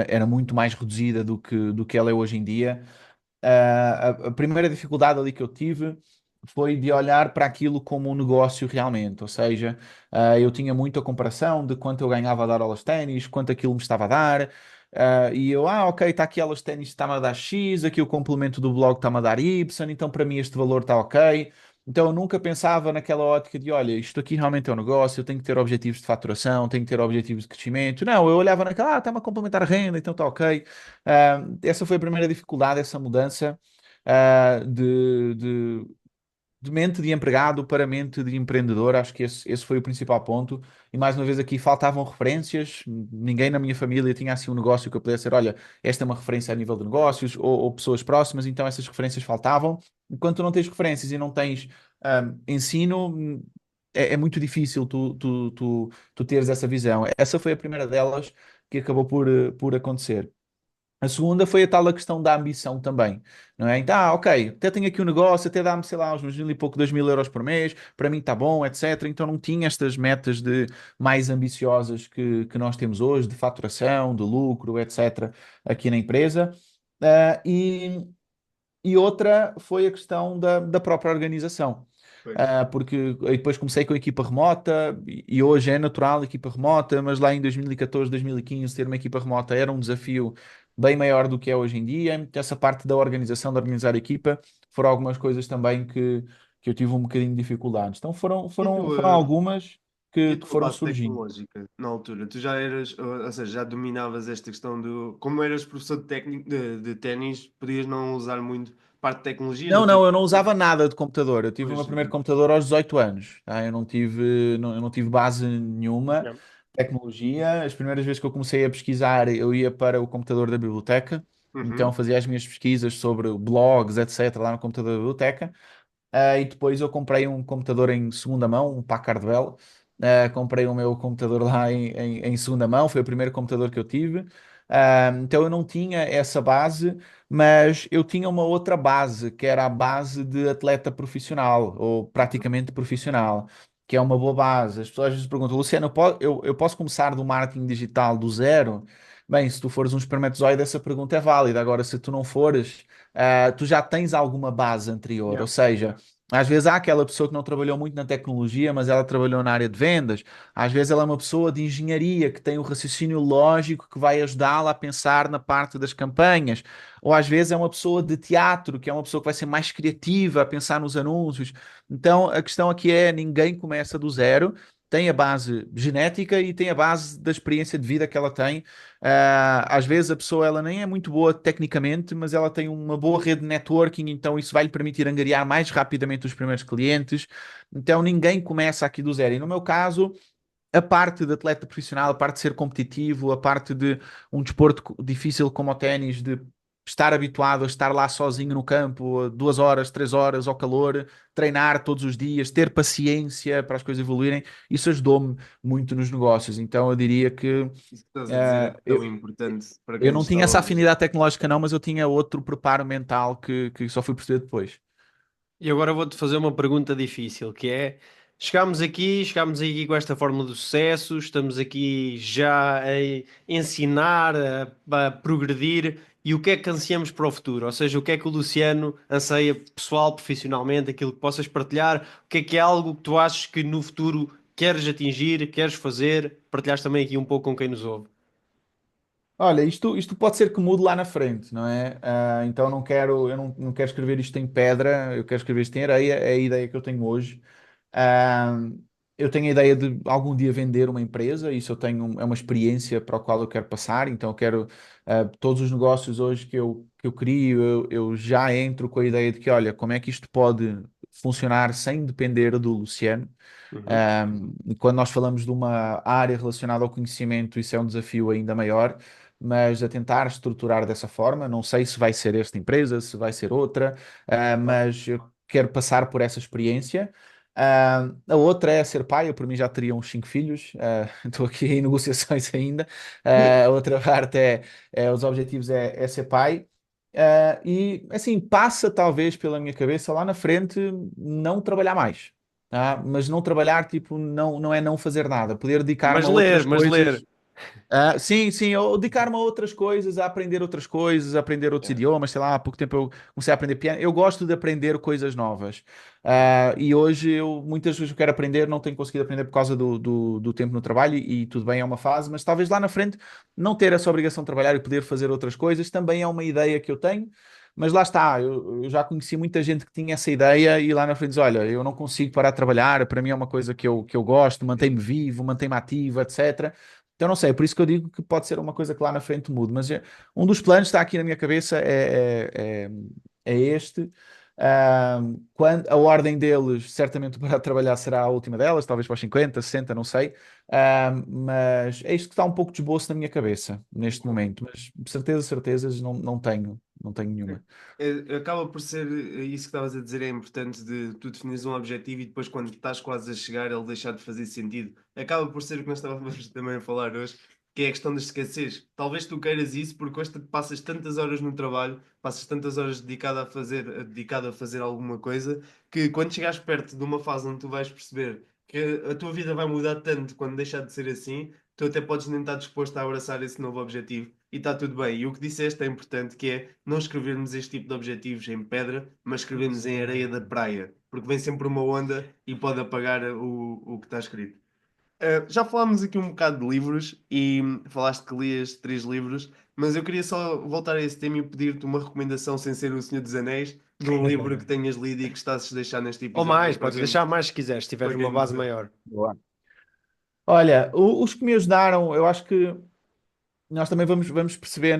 era muito mais reduzida do que ela é hoje em dia. A primeira dificuldade ali que eu tive foi de olhar para aquilo como um negócio realmente, ou seja, eu tinha muita comparação de quanto eu ganhava a dar aulas de ténis, quanto aquilo me estava a dar, e eu, ok, está aqui aulas de ténis, está-me a dar X, aqui o complemento do blog está-me a dar Y, então para mim este valor está ok. Então eu nunca pensava naquela ótica de, olha, isto aqui realmente é um negócio, eu tenho que ter objetivos de faturação, tenho que ter objetivos de crescimento. Não, eu olhava naquela, está-me a complementar a renda, então está ok. Essa foi a primeira dificuldade, essa mudança ah, de, de, de mente de empregado para mente de empreendedor. Acho que esse foi o principal ponto. E mais uma vez aqui faltavam referências. Ninguém na minha família tinha assim um negócio que eu pudesse ser, olha, esta é uma referência a nível de negócios ou pessoas próximas, então essas referências faltavam. Enquanto tu não tens referências e não tens ensino. É muito difícil tu teres essa visão. Essa foi a primeira delas que acabou por acontecer. A segunda foi a tal a questão da ambição também, não é? Então, ok, até tenho aqui um negócio, até dá-me, sei lá, uns 1.000 e pouco, 2.000 euros por mês, para mim está bom, etc. Então não tinha estas metas de mais ambiciosas que nós temos hoje, de faturação, de lucro, etc., aqui na empresa. Ah, e outra foi a questão da própria organização. Pois. Porque eu depois comecei com a equipa remota e hoje é natural a equipa remota, mas lá em 2014, 2015 ter uma equipa remota era um desafio bem maior do que é hoje em dia. Então, essa parte da organização, de organizar a equipa, foram algumas coisas também que eu tive um bocadinho de dificuldades. Então foram, E foram, tu, foram algumas e a que tua foram base surgindo. tecnológica na altura? Tu já eras, ou seja, já dominavas esta questão do. Como eras professor de técnico de ténis, podias não usar muito parte de tecnologia, não Não, tive. não, eu não usava nada de computador. Eu tive o Pois, meu primeiro computador aos 18 anos. Tá? Eu não tive base nenhuma Yeah. de tecnologia. As primeiras vezes que eu comecei a pesquisar, eu ia para o computador da biblioteca. Então Uhum. fazia as minhas pesquisas sobre blogs, etc., lá no computador da biblioteca. E depois eu comprei um computador em segunda mão, um Packard Bell. Comprei o meu computador lá em segunda mão, foi o primeiro computador que eu tive. Então eu não tinha essa base, mas eu tinha uma outra base, que era a base de atleta profissional, ou praticamente profissional, que é uma boa base. As pessoas às vezes perguntam, Luciano, eu posso começar do marketing digital do zero? Bem, se tu fores um espermatozoide, essa pergunta é válida. Agora, se tu não fores, tu já tens alguma base anterior, Yeah. ou seja, às vezes há aquela pessoa que não trabalhou muito na tecnologia, mas ela trabalhou na área de vendas. Às vezes ela é uma pessoa de engenharia que tem o raciocínio lógico que vai ajudá-la a pensar na parte das campanhas. Ou às vezes é uma pessoa de teatro, que é uma pessoa que vai ser mais criativa a pensar nos anúncios. Então a questão aqui é: ninguém começa do zero. Tem a base genética e tem a base da experiência de vida que ela tem. Às vezes a pessoa ela nem é muito boa tecnicamente, mas ela tem uma boa rede de networking, então isso vai lhe permitir angariar mais rapidamente os primeiros clientes. Então ninguém começa aqui do zero. E no meu caso, a parte de atleta profissional, a parte de ser competitivo, a parte de um desporto difícil como o ténis, de estar habituado a estar lá sozinho no campo, 2 horas, 3 horas ao calor, treinar todos os dias, ter paciência para as coisas evoluírem, isso ajudou-me muito nos negócios. Então eu diria que Isso que estás a dizer é eh, tão eu, importante para eu quem nos não está tinha a essa ouvir. afinidade tecnológica, não, mas eu tinha outro preparo mental que só fui perceber depois. E agora vou-te fazer uma pergunta difícil, que é: chegámos aqui com esta fórmula do sucesso, estamos aqui já a ensinar, a progredir, e o que é que ansiamos para o futuro? Ou seja, o que é que o Luciano anseia pessoal, profissionalmente, aquilo que possas partilhar, o que é algo que tu achas que no futuro queres atingir, queres fazer, partilhares também aqui um pouco com quem nos ouve. Olha, isto pode ser que mude lá na frente, não é? Então eu não quero escrever isto em pedra, eu quero escrever isto em areia, é a ideia que eu tenho hoje. Ah, eu tenho a ideia de algum dia vender uma empresa, isso eu tenho, é uma experiência para a qual eu quero passar, então eu quero, todos os negócios hoje que eu crio, eu já entro com a ideia de que, olha, como é que isto pode funcionar sem depender do Luciano? Uhum. E quando nós falamos de uma área relacionada ao conhecimento, isso é um desafio ainda maior, mas a tentar estruturar dessa forma, não sei se vai ser esta empresa, se vai ser outra, mas eu quero passar por essa experiência. A outra é ser pai, eu por mim já teria uns 5 filhos, estou aqui em negociações ainda. A outra parte os objetivos é ser pai. E assim, passa talvez pela minha cabeça lá na frente não trabalhar mais. Tá? Mas não trabalhar, tipo, não é não fazer nada, poder dedicar-me a outras Mas ler. coisas. Sim, sim, eu dedicar-me a outras coisas, a aprender outras coisas, a aprender outros Yeah. idiomas. Sei lá, há pouco tempo eu comecei a aprender piano. Eu gosto de aprender coisas novas. E hoje muitas vezes eu quero aprender, não tenho conseguido aprender por causa do tempo no trabalho, e tudo bem, é uma fase, mas talvez lá na frente não ter essa obrigação de trabalhar e poder fazer outras coisas também é uma ideia que eu tenho. Mas lá está, eu já conheci muita gente que tinha essa ideia e lá na frente diz: olha, eu não consigo parar de trabalhar, para mim é uma coisa que eu gosto, mantém-me vivo, mantém-me ativo, etc. Então não sei, é por isso que eu digo que pode ser uma coisa que lá na frente mude. Mas um dos planos que está aqui na minha cabeça é este. Quando, a ordem deles, certamente para trabalhar será a última delas, talvez para os 50, 60, não sei. Mas é isto que está um pouco de esboço na minha cabeça neste momento. Mas certezas não tenho nenhuma. Acaba por ser isso que estavas a dizer, é importante de tu definires um objetivo e depois quando estás quase a chegar ele deixar de fazer sentido. Acaba por ser o que nós estávamos também a falar hoje. que é a questão das escassez. Talvez tu queiras isso porque hoje passas tantas horas no trabalho, passas tantas horas dedicado a fazer alguma coisa, que quando chegares perto de uma fase onde tu vais perceber que a tua vida vai mudar tanto quando deixar de ser assim, tu até podes nem estar disposto a abraçar esse novo objetivo e está tudo bem. E o que disseste é importante, que é não escrevermos este tipo de objetivos em pedra, mas escrevermos em areia da praia, porque vem sempre uma onda e pode apagar o que está escrito. Já falámos aqui um bocado de livros e falaste que lias 3 livros, mas eu queria só voltar a esse tema e pedir-te uma recomendação sem ser O Senhor dos Anéis, de um livro que tenhas lido e que gostasses de deixar neste Ou episódio mais, para podes quem, deixar mais se quiseres, se tiveres para quem uma nos base ouve. maior. Boa. Olha, os que me ajudaram, eu acho que nós também vamos perceber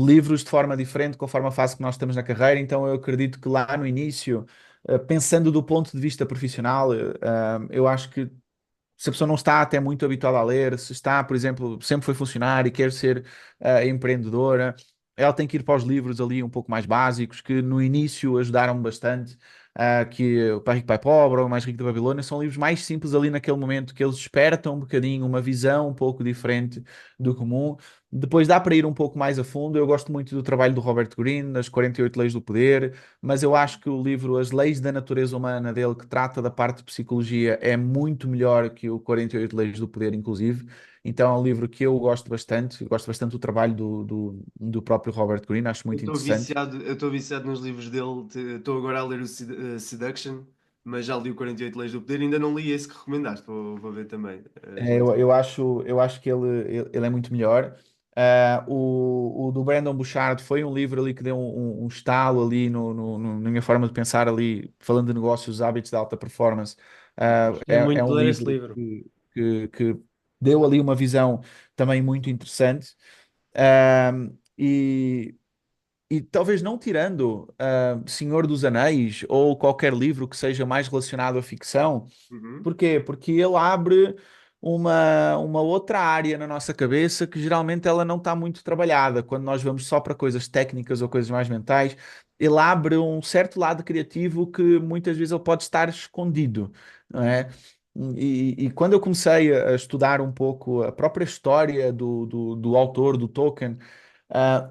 livros de forma diferente conforme a fase que nós estamos na carreira, então eu acredito que lá no início, pensando do ponto de vista profissional, eu acho que se a pessoa não está até muito habituada a ler, se está, por exemplo, sempre foi funcionário e quer ser empreendedora, ela tem que ir para os livros ali um pouco mais básicos, que no início ajudaram-me bastante, que o Pai Rico, Pai Pobre ou o Mais Rico da Babilônia, são livros mais simples ali naquele momento, que eles despertam um bocadinho uma visão um pouco diferente do comum. Depois dá para ir um pouco mais a fundo. Eu gosto muito do trabalho do Robert Greene, as 48 Leis do Poder, mas eu acho que o livro As Leis da Natureza Humana dele, que trata da parte de psicologia, é muito melhor que o 48 Leis do Poder, inclusive. Então é um livro que eu gosto bastante do trabalho do próprio Robert Greene, acho muito interessante. Eu estou viciado nos livros dele, estou agora a ler o Seduction, mas já li o 48 Leis do Poder, ainda não li esse que recomendaste, vou ver também. As leis do Eu acho que ele é muito melhor. O do Brandon Bouchard foi um livro ali que deu um estalo ali na minha forma de pensar ali, falando de negócios, hábitos de alta performance. É É muito de um ler esse livro livro. que deu ali uma visão também muito interessante. Ah, e, e talvez não tirando Senhor dos Anéis ou qualquer livro que seja mais relacionado à ficção. Uhum. Porquê? Porque ele abre uma outra área na nossa cabeça que geralmente ela não está muito trabalhada. Quando nós vamos só para coisas técnicas ou coisas mais mentais, ele abre um certo lado criativo que muitas vezes ele pode estar escondido, não é? E quando eu comecei a estudar um pouco a própria história do autor, do Tolkien,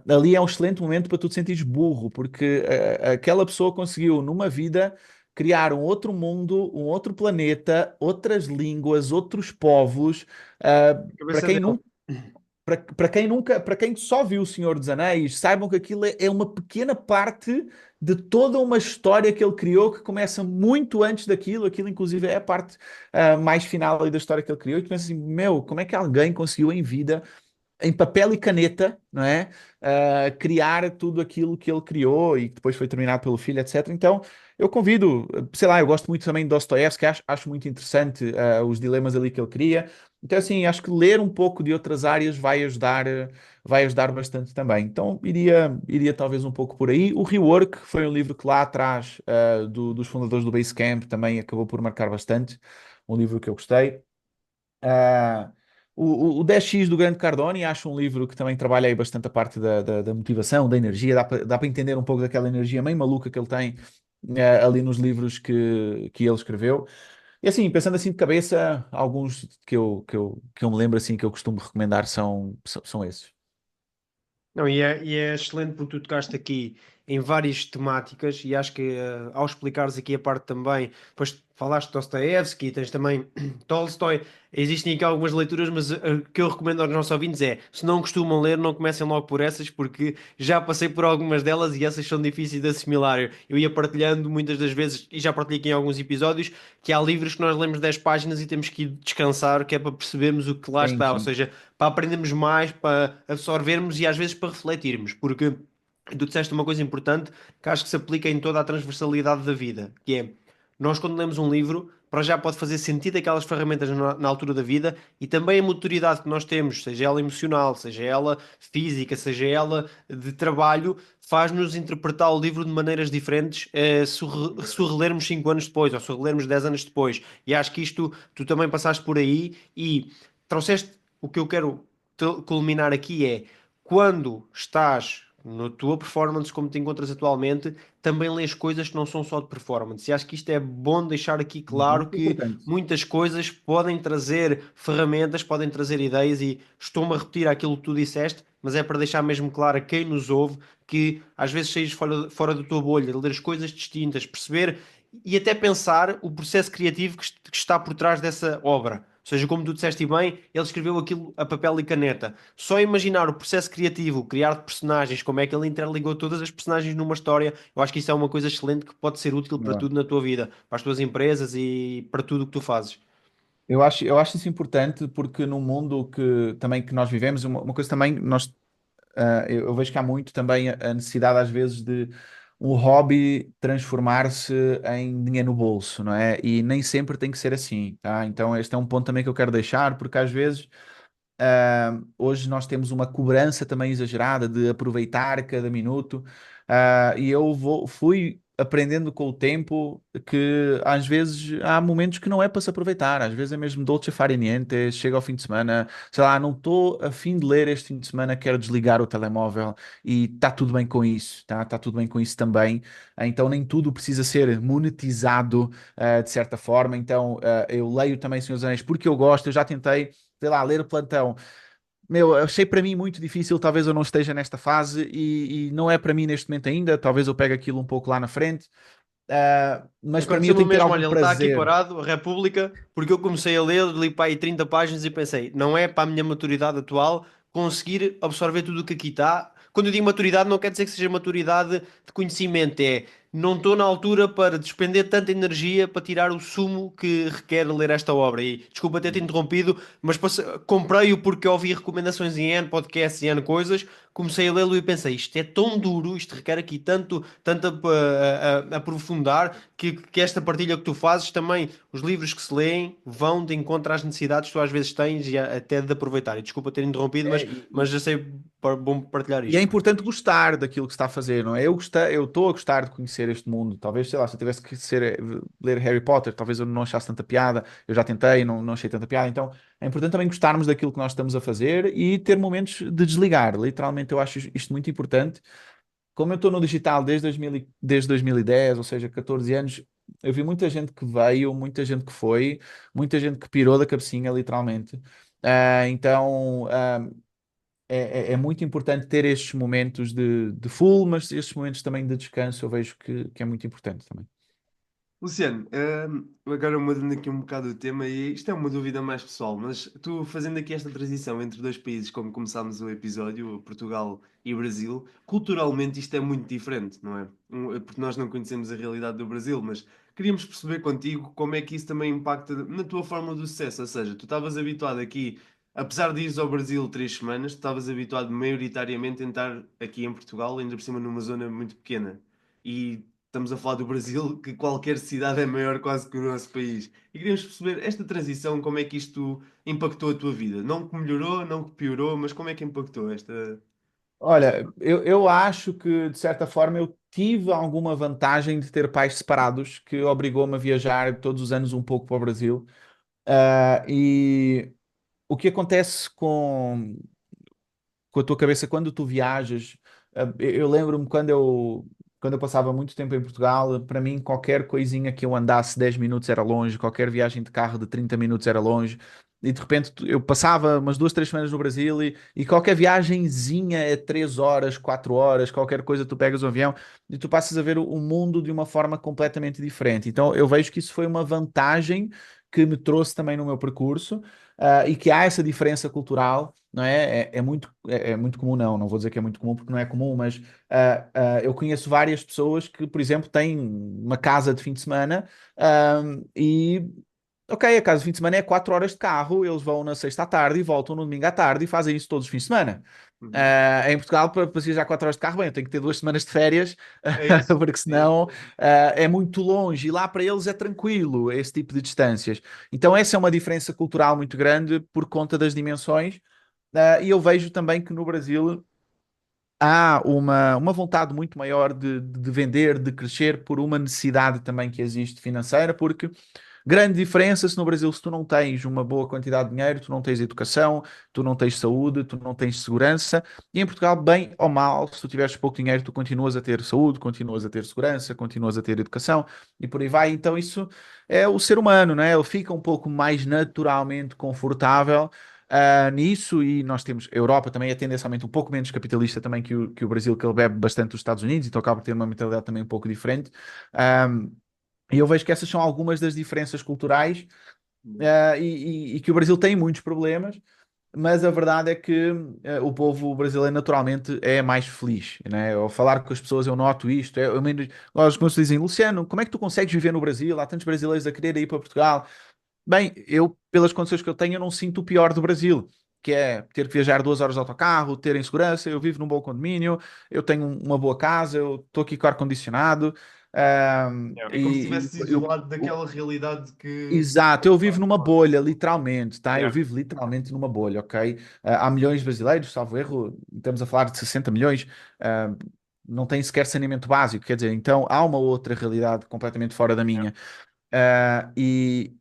ali é um excelente momento para tu te sentires burro, porque aquela pessoa conseguiu, numa vida, criar um outro mundo, um outro planeta, outras línguas, outros povos. Para Cabeça quem dele. nunca, para quem só viu O Senhor dos Anéis, saibam que aquilo é uma pequena parte de toda uma história que ele criou que começa muito antes daquilo. Aquilo, inclusive, é a parte mais final ali da história que ele criou. E tu pensas assim, meu, como é que alguém conseguiu em vida em papel e caneta, não é? Criar tudo aquilo que ele criou e que depois foi terminado pelo filho, etc. Então, eu convido, sei lá, eu gosto muito também de Dostoiévski, acho muito interessante os dilemas ali que ele cria. Então, assim, acho que ler um pouco de outras áreas vai ajudar bastante também. Então, iria talvez um pouco por aí. O Rework foi um livro que lá atrás, dos fundadores do Basecamp, também acabou por marcar bastante. Um livro que eu gostei. Ah, o 10x do Grande Cardone, acho um livro que também trabalha aí bastante a parte da motivação, da energia, dá para entender um pouco daquela energia meio maluca que ele tem ali nos livros que ele escreveu. E assim, pensando assim de cabeça, alguns que eu me lembro assim que eu costumo recomendar são esses. Não, e é excelente porque tu tocaste aqui em várias temáticas e acho que ao explicares aqui a parte também, depois falaste de Dostoevsky, tens também Tolstói, existem aqui algumas leituras, mas o que eu recomendo aos nossos ouvintes é, se não costumam ler, não comecem logo por essas, porque já passei por algumas delas e essas são difíceis de assimilar. Eu ia partilhando muitas das vezes, e já partilhei aqui em alguns episódios, que há livros que nós lemos 10 páginas e temos que ir descansar, que é para percebermos o que lá Sim, está, ou sim. seja, para aprendermos mais, para absorvermos e às vezes para refletirmos, porque tu disseste uma coisa importante que acho que se aplica em toda a transversalidade da vida, que é, nós quando lemos um livro, para já pode fazer sentido aquelas ferramentas na altura da vida e também a maturidade que nós temos, seja ela emocional, seja ela física, seja ela de trabalho, faz-nos interpretar o livro de maneiras diferentes se o relermos 5 anos depois ou se o relermos 10 anos depois. E acho que isto, tu também passaste por aí e trouxeste o que eu quero culminar aqui é quando estás na tua performance, como te encontras atualmente, também lês coisas que não são só de performance. E acho que isto é bom deixar aqui claro Muito que importante. muitas coisas podem trazer ferramentas, podem trazer ideias, e estou-me a repetir aquilo que tu disseste, mas é para deixar mesmo claro a quem nos ouve que às vezes saís fora da tua bolha, ler coisas distintas, perceber e até pensar o processo criativo que está por trás dessa obra. Ou seja, como tu disseste bem, ele escreveu aquilo a papel e caneta. Só imaginar o processo criativo, criar personagens, como é que ele interligou todas as personagens numa história, eu acho que isso é uma coisa excelente que pode ser útil para Boa. tudo na tua vida, para as tuas empresas e para tudo o que tu fazes. Eu acho isso importante porque no mundo que nós vivemos, uma coisa também, eu vejo que há muito também a necessidade às vezes de um hobby transformar-se em dinheiro no bolso, não é? E nem sempre tem que ser assim, tá? Então este é um ponto também que eu quero deixar, porque às vezes hoje nós temos uma cobrança também exagerada de aproveitar cada minuto, e fui aprendendo com o tempo que às vezes há momentos que não é para se aproveitar, às vezes é mesmo dolce fare niente, chega ao fim de semana, sei lá, não estou a fim de ler este fim de semana, quero desligar o telemóvel e está tudo bem com isso, tá? Está tudo bem com isso também. Então nem tudo precisa ser monetizado, de certa forma, então eu leio também Senhor dos Anéis porque eu gosto, eu já tentei, sei lá, ler Plantão. Meu, achei para mim muito difícil, talvez eu não esteja nesta fase e não é para mim neste momento ainda, talvez eu pegue aquilo um pouco lá na frente, mas para mim eu Aconteceu-me o tenho que ter mesmo, algum olha, ele está aqui prazer. parado, a República, porque eu comecei a ler, li para aí 30 páginas e pensei, não é para a minha maturidade atual conseguir absorver tudo o que aqui está. Quando eu digo maturidade, não quer dizer que seja maturidade de conhecimento, é não estou na altura para despender tanta energia para tirar o sumo que requer ler esta obra. E desculpa ter-te interrompido, mas comprei-o porque ouvi recomendações em N podcasts e N coisas, comecei a lê-lo e pensei, isto é tão duro, isto requer aqui tanto a aprofundar que esta partilha que tu fazes também, os livros que se leem vão de encontro às necessidades que tu às vezes tens e até de aproveitar. E desculpa ter interrompido, É, mas já sei, bom partilhar e é isto. importante gostar daquilo que se está a fazer, não é? Eu estou a gostar de conhecer este mundo. Talvez, sei lá, se eu tivesse que ler Harry Potter, talvez eu não achasse tanta piada. Eu já tentei, não achei tanta piada. Então é importante também gostarmos daquilo que nós estamos a fazer e ter momentos de desligar. Literalmente, eu acho isto muito importante. Como eu estou no digital desde 2010, ou seja, 14 anos, eu vi muita gente que veio, muita gente que foi, muita gente que pirou da cabecinha, literalmente. Então, é muito importante ter estes momentos de full, mas estes momentos também de descanso eu vejo que é muito importante também. Luciano, agora mudando aqui um bocado o tema, e isto é uma dúvida mais pessoal, mas tu fazendo aqui esta transição entre dois países, como começámos o episódio, Portugal e Brasil, culturalmente isto é muito diferente, não é? Porque nós não conhecemos a realidade do Brasil, mas queríamos perceber contigo como é que isso também impacta na tua forma do sucesso, ou seja, tu estavas habituado aqui, apesar de ires ao Brasil 3 semanas, tu estavas habituado maioritariamente a estar aqui em Portugal, ainda por cima numa zona muito pequena. E estamos a falar do Brasil, que qualquer cidade é maior quase que o nosso país. E queríamos perceber esta transição, como é que isto impactou a tua vida? Não que melhorou, não que piorou, mas como é que impactou esta. Olha, eu acho que de certa forma eu tive alguma vantagem de ter pais separados que obrigou-me a viajar todos os anos um pouco para o Brasil. E o que acontece com a tua cabeça quando tu viajas. Eu lembro-me quando eu passava muito tempo em Portugal, para mim qualquer coisinha que eu andasse 10 minutos era longe, qualquer viagem de carro de 30 minutos era longe. E de repente eu passava umas 2, 3 semanas no Brasil e qualquer viagenzinha é 3 horas, 4 horas, qualquer coisa tu pegas o avião e tu passas a ver o mundo de uma forma completamente diferente. Então eu vejo que isso foi uma vantagem que me trouxe também no meu percurso, e que há essa diferença cultural, não é? É muito comum, não vou dizer que é muito comum porque não é comum, mas eu conheço várias pessoas que, por exemplo, têm uma casa de fim de semana, e, ok, a casa de fim de semana é 4 horas de carro, eles vão na sexta à tarde e voltam no domingo à tarde e fazem isso todos os fins de semana. Uhum. Em Portugal, para viajar 4 horas de carro, bem, eu tenho que ter 2 semanas de férias, É isso? porque É isso. senão é muito longe e lá para eles é tranquilo esse tipo de distâncias. Então, essa é uma diferença cultural muito grande por conta das dimensões. E eu vejo também que no Brasil há uma vontade muito maior de vender, de crescer por uma necessidade também que existe financeira, porque grande diferença se no Brasil, se tu não tens uma boa quantidade de dinheiro, tu não tens educação, tu não tens saúde, tu não tens segurança, e em Portugal, bem ou mal, se tu tiveres pouco dinheiro, tu continuas a ter saúde, continuas a ter segurança, continuas a ter educação, e por aí vai. Então isso é o ser humano, não é? Ele fica um pouco mais naturalmente confortável nisso, e nós temos, a Europa também é tendencialmente um pouco menos capitalista também que o Brasil, que ele bebe bastante dos Estados Unidos, então acaba por ter uma mentalidade também um pouco diferente. Um, e eu vejo que essas são algumas das diferenças culturais, e que o Brasil tem muitos problemas, mas a verdade é que o povo brasileiro naturalmente é mais feliz, né? Ao falar com as pessoas eu noto isto. Os meus dizem, Luciano, como é que tu consegues viver no Brasil? Há tantos brasileiros a querer ir para Portugal. Bem, eu, pelas condições que eu tenho, eu não sinto o pior do Brasil, que é ter que viajar 2 horas de autocarro, ter insegurança. Eu vivo num bom condomínio, eu tenho uma boa casa, eu estou aqui com ar-condicionado. É como se estivesse Eu, isolado daquela realidade que. exato, eu vivo numa bolha, literalmente, tá? Eu Yeah. vivo literalmente numa bolha, ok? Há milhões de brasileiros, salvo erro, estamos a falar de 60 milhões, ah, não têm sequer saneamento básico, quer dizer, então há uma outra realidade completamente fora da Yeah. minha. Ah, e...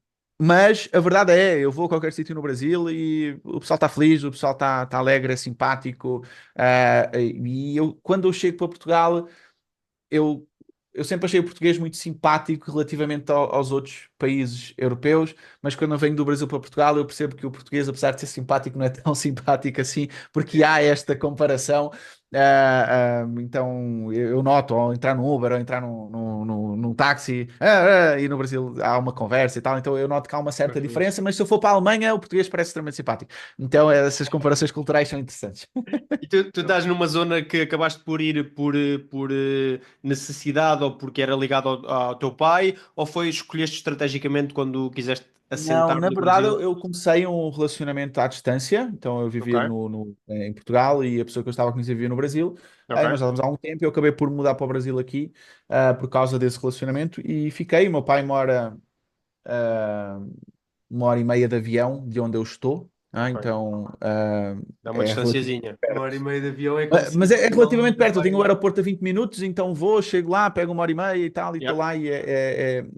Mas a verdade é, eu vou a qualquer sítio no Brasil e o pessoal está feliz, o pessoal está alegre, é simpático, e eu, quando eu chego para Portugal eu, eu sempre achei o português muito simpático relativamente aos outros países europeus, mas quando eu venho do Brasil para Portugal, eu percebo que o português, apesar de ser simpático, não é tão simpático assim, porque há esta comparação. Então eu noto ao entrar no Uber, ou entrar num táxi, e no Brasil há uma conversa e tal, então eu noto que há uma certa diferença, mas se eu for para a Alemanha, o português parece extremamente simpático. Então essas comparações culturais são interessantes. E tu estás numa zona que acabaste por ir por necessidade ou porque era ligado ao teu pai, ou foi escolheste estrategicamente quando quiseste Não, assentar na no verdade Brasil? eu comecei um relacionamento à distância, então eu Ok, vivia em Portugal e a pessoa que eu estava a conhecer vivia no Brasil. Aí nós ok. já estávamos há um tempo e eu acabei por mudar para o Brasil aqui, por causa desse relacionamento e fiquei. O meu pai mora 1 hora e meia de avião de onde eu estou, Ok. então Dá uma é relativamente distanciazinha. Uma hora e perto. meia de avião é como Mas se é Portugal relativamente nunca perto. Eu tenho o vai. aeroporto a 20 minutos, então vou, chego lá, pego 1 hora e meia e tal, e estou Yeah. lá e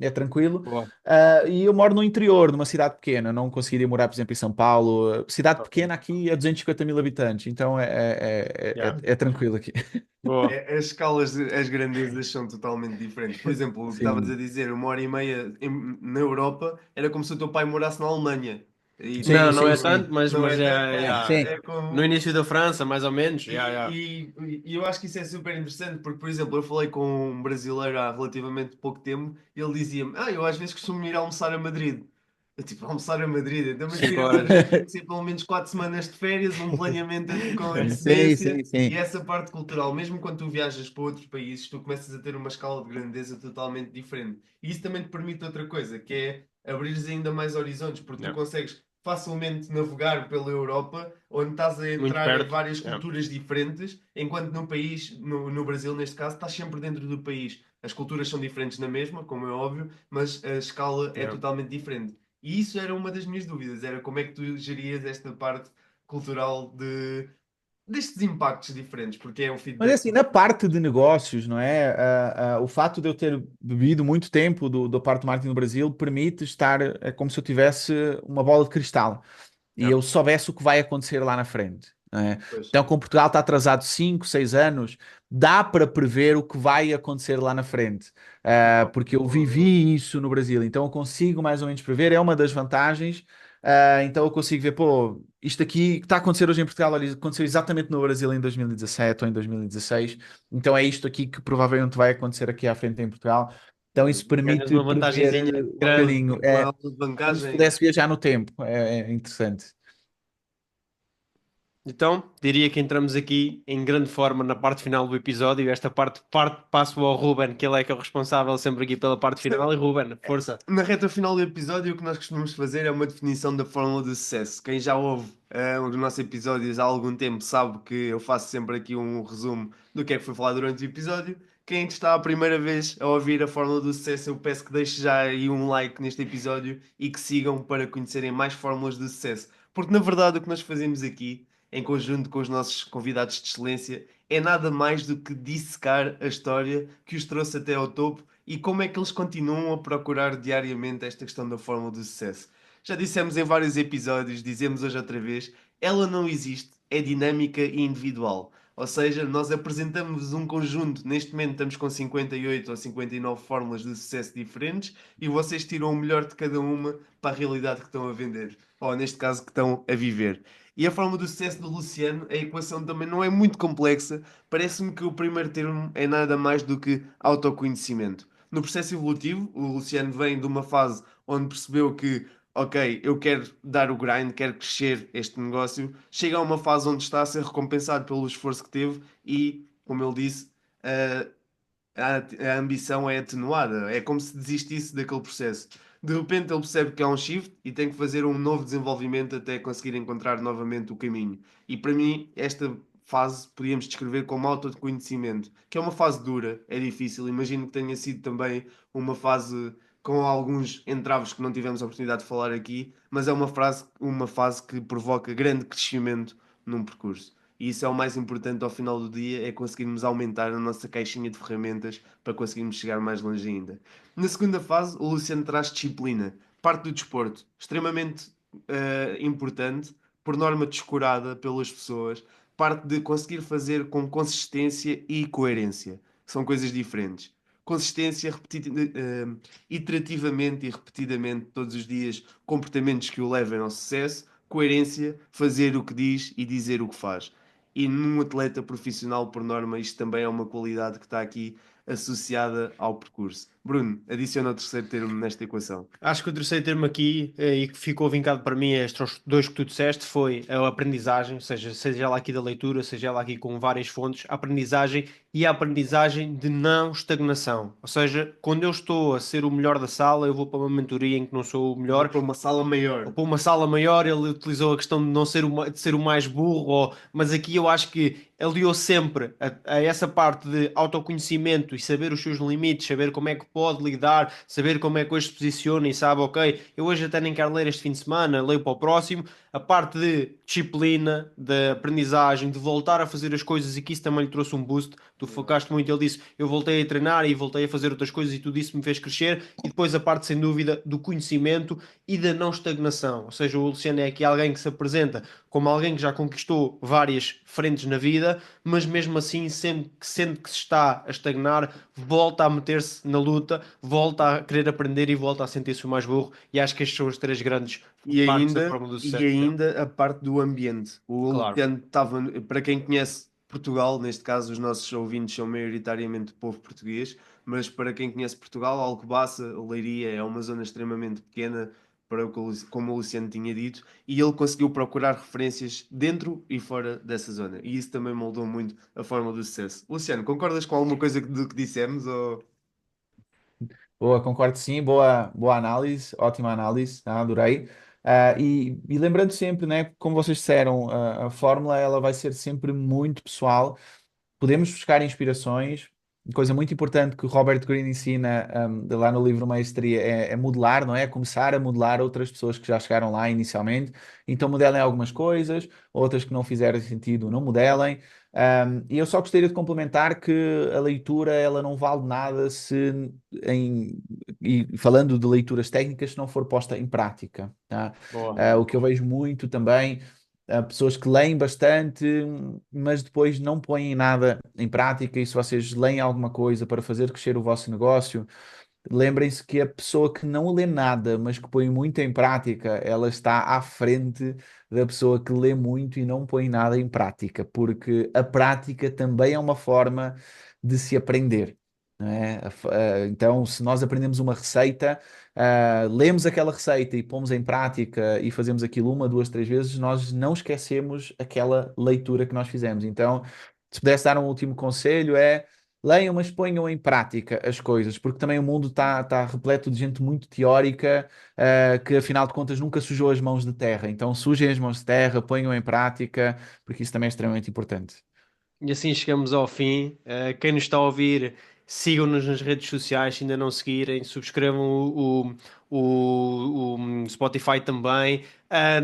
é tranquilo. Boa. E eu moro no interior, numa cidade pequena. Não conseguiria morar, por exemplo, em São Paulo. Cidade Ok. pequena aqui é 250 mil habitantes, então Yeah. é tranquilo aqui. Boa. As escalas, as grandezas são totalmente diferentes. Por exemplo, o que estavas a Sim, dizer, 1 hora e meia na Europa era como se o teu pai morasse na Alemanha. E Não, sim, não sim, é sim. tanto, mas, não mas é tanto, é, mas yeah. Sim. é No como. início da França, mais ou menos. Yeah, yeah. E eu acho que isso é super interessante porque, por exemplo, eu falei com um brasileiro há relativamente pouco tempo e ele dizia-me: eu às vezes costumo ir almoçar a Madrid. Eu tipo, almoçar a Madrid, então, mas para ir Cinco a horas. Madrid tem que ser pelo menos 4 semanas de férias, um planeamento com Sim, antecedência. sim, E sim. essa parte cultural, mesmo quando tu viajas para outros países, tu começas a ter uma escala de grandeza totalmente diferente. E isso também te permite outra coisa, que é abrires ainda mais horizontes, porque tu Yeah. consegues facilmente navegar pela Europa, onde estás a Muito entrar em perto. várias Yeah. culturas diferentes, enquanto no país, no Brasil neste caso, estás sempre dentro do país. As culturas são diferentes na mesma, como é óbvio, mas a escala é Yeah. totalmente diferente. E isso era uma das minhas dúvidas, era como é que tu gerias esta parte cultural destes impactos diferentes, porque é um Mas é feedback. assim, na parte de negócios, não é? O fato de eu ter bebido muito tempo da parte do marketing no Brasil permite estar, é como se eu tivesse uma bola de cristal e Yeah. eu soubesse o que vai acontecer lá na frente, não é? Pois. Então, como Portugal está atrasado 5, 6 anos, dá para prever o que vai acontecer lá na frente. Porque eu vivi isso no Brasil, então eu consigo mais ou menos prever, é uma das vantagens. Então eu consigo ver, pô, isto aqui que está a acontecer hoje em Portugal, olha, aconteceu exatamente no Brasil em 2017 ou em 2016, então é isto aqui que provavelmente vai acontecer aqui à frente em Portugal. Então isso Ganhas permite uma prever vantagenzinha um grande. bocadinho. Uma É aula de como se vantagem. pudesse viajar no tempo. É interessante. Então, diria que entramos aqui em grande forma na parte final do episódio. Esta parte passo ao Ruben, que ele é que é o responsável sempre aqui pela parte final. E Ruben, força. Na reta final do episódio, o que nós costumamos fazer é uma definição da fórmula do sucesso. Quem já ouve um dos nossos episódios há algum tempo sabe que eu faço sempre aqui um resumo do que é que foi falado durante o episódio. Quem está a primeira vez a ouvir a fórmula do sucesso, eu peço que deixe já aí um like neste episódio e que sigam para conhecerem mais fórmulas do sucesso. Porque na verdade o que nós fazemos aqui, em conjunto com os nossos convidados de excelência, é nada mais do que dissecar a história que os trouxe até ao topo e como é que eles continuam a procurar diariamente esta questão da fórmula do sucesso. Já dissemos em vários episódios, dizemos hoje outra vez, ela não existe, é dinâmica e individual. Ou seja, nós apresentamos um conjunto, neste momento estamos com 58 ou 59 fórmulas de sucesso diferentes e vocês tiram o melhor de cada uma para a realidade que estão a vender, ou neste caso que estão a viver. E a fórmula do sucesso do Luciano, a equação também não é muito complexa, parece-me que o primeiro termo é nada mais do que autoconhecimento. No processo evolutivo, o Luciano vem de uma fase onde percebeu que ok, eu quero dar o grind, quero crescer este negócio, chega a uma fase onde está a ser recompensado pelo esforço que teve e, como ele disse, a ambição é atenuada. É como se desistisse daquele processo. De repente ele percebe que há um shift e tem que fazer um novo desenvolvimento até conseguir encontrar novamente o caminho. E para mim, esta fase podíamos descrever como autoconhecimento, que é uma fase dura, é difícil. Imagino que tenha sido também uma fase com alguns entraves que não tivemos a oportunidade de falar aqui, mas é uma fase que provoca grande crescimento num percurso. E isso é o mais importante ao final do dia, é conseguirmos aumentar a nossa caixinha de ferramentas para conseguirmos chegar mais longe ainda. Na segunda fase, o Luciano traz disciplina, parte do desporto, extremamente importante, por norma descurada pelas pessoas, parte de conseguir fazer com consistência e coerência. São coisas diferentes. Consistência, iterativamente e repetidamente, todos os dias, comportamentos que o levem ao sucesso. Coerência, fazer o que diz e dizer o que faz. E num atleta profissional, por norma, isto também é uma qualidade que está aqui associada ao percurso. Bruno, adiciona o terceiro termo nesta equação. Acho que o terceiro termo aqui, e que ficou vincado para mim, estes dois que tu disseste, foi a aprendizagem, ou seja ela aqui da leitura, seja ela aqui com várias fontes, a aprendizagem e a aprendizagem de não estagnação. Ou seja, quando eu estou a ser o melhor da sala, eu vou para uma mentoria em que não sou o melhor, Para uma sala maior. ou para uma sala maior, ele utilizou a questão de não ser de ser o mais burro, mas aqui eu acho que aliou sempre a essa parte de autoconhecimento e saber os seus limites, saber como é que pode lidar, saber como é que hoje se posiciona e sabe, ok, eu hoje até nem quero ler este fim de semana, leio para o próximo. A parte de disciplina, de aprendizagem, de voltar a fazer as coisas, e que isso também lhe trouxe um boost. Tu focaste muito, ele disse, eu voltei a treinar e voltei a fazer outras coisas e tudo isso me fez crescer. E depois a parte, sem dúvida, do conhecimento e da não estagnação. Ou seja, o Luciano é aqui alguém que se apresenta como alguém que já conquistou várias frentes na vida, mas mesmo assim, sempre que sente que se está a estagnar, volta a meter-se na luta, volta a querer aprender e volta a sentir-se o mais burro. E acho que estes são os três grandes partes da fórmula do E sucesso. ainda a parte do ambiente. O Claro. Luciano estava, para quem conhece Portugal, neste caso os nossos ouvintes são maioritariamente povo português, mas para quem conhece Portugal, Alcobaça, Leiria é uma zona extremamente pequena, para como o Luciano tinha dito, e ele conseguiu procurar referências dentro e fora dessa zona. E isso também moldou muito a forma do sucesso. Luciano, concordas com alguma coisa do que dissemos? Ou... Boa, concordo sim, boa análise, ótima análise, tá? Adorei. E lembrando sempre, né, como vocês disseram, a fórmula ela vai ser sempre muito pessoal. Podemos buscar inspirações. Coisa muito importante que o Robert Greene ensina, lá no livro Maestria é modelar, não é? Começar a modelar outras pessoas que já chegaram lá inicialmente. Então modelem algumas coisas, outras que não fizerem sentido, não modelem. E eu só gostaria de complementar que a leitura ela não vale nada se, e falando de leituras técnicas, se não for posta em prática, tá? O que eu vejo muito também, há pessoas que leem bastante, mas depois não põem nada em prática. E se vocês leem alguma coisa para fazer crescer o vosso negócio, lembrem-se que a pessoa que não lê nada, mas que põe muito em prática, ela está à frente da pessoa que lê muito e não põe nada em prática, porque a prática também é uma forma de se aprender. Não é? Então, se nós aprendemos uma receita, lemos aquela receita e pomos em prática e fazemos aquilo uma, duas, três vezes, nós não esquecemos aquela leitura que nós fizemos. Então, se pudesse dar um último conselho, é leiam, mas ponham em prática as coisas, porque também o mundo está repleto de gente muito teórica, que afinal de contas nunca sujou as mãos de terra. Então sujem as mãos de terra, ponham em prática, porque isso também é extremamente importante. E assim chegamos ao fim. Quem nos está a ouvir sigam-nos nas redes sociais, se ainda não seguirem, subscrevam o Spotify também.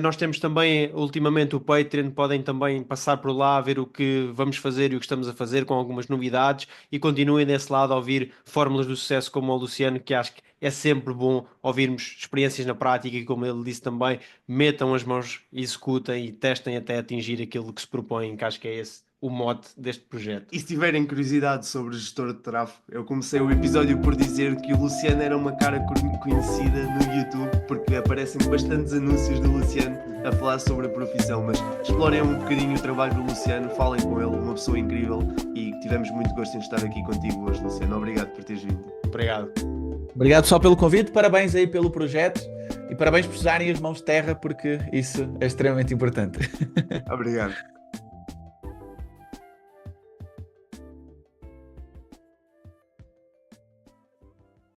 Nós temos também, ultimamente, o Patreon, podem também passar por lá, ver o que vamos fazer e o que estamos a fazer, com algumas novidades, e continuem desse lado a ouvir fórmulas do sucesso como o Luciano, que acho que é sempre bom ouvirmos experiências na prática e, como ele disse também, metam as mãos, executem e testem até atingir aquilo que se propõem, que acho que é esse o mote deste projeto. E se tiverem curiosidade sobre gestor de tráfego, eu comecei o episódio por dizer que o Luciano era uma cara conhecida no YouTube, porque aparecem bastantes anúncios do Luciano a falar sobre a profissão, mas explorem um bocadinho o trabalho do Luciano, falem com ele, uma pessoa incrível, e tivemos muito gosto em estar aqui contigo hoje, Luciano. Obrigado por teres vindo. Obrigado. Obrigado só pelo convite, parabéns aí pelo projeto e parabéns por usarem as mãos de terra, porque isso é extremamente importante. Obrigado.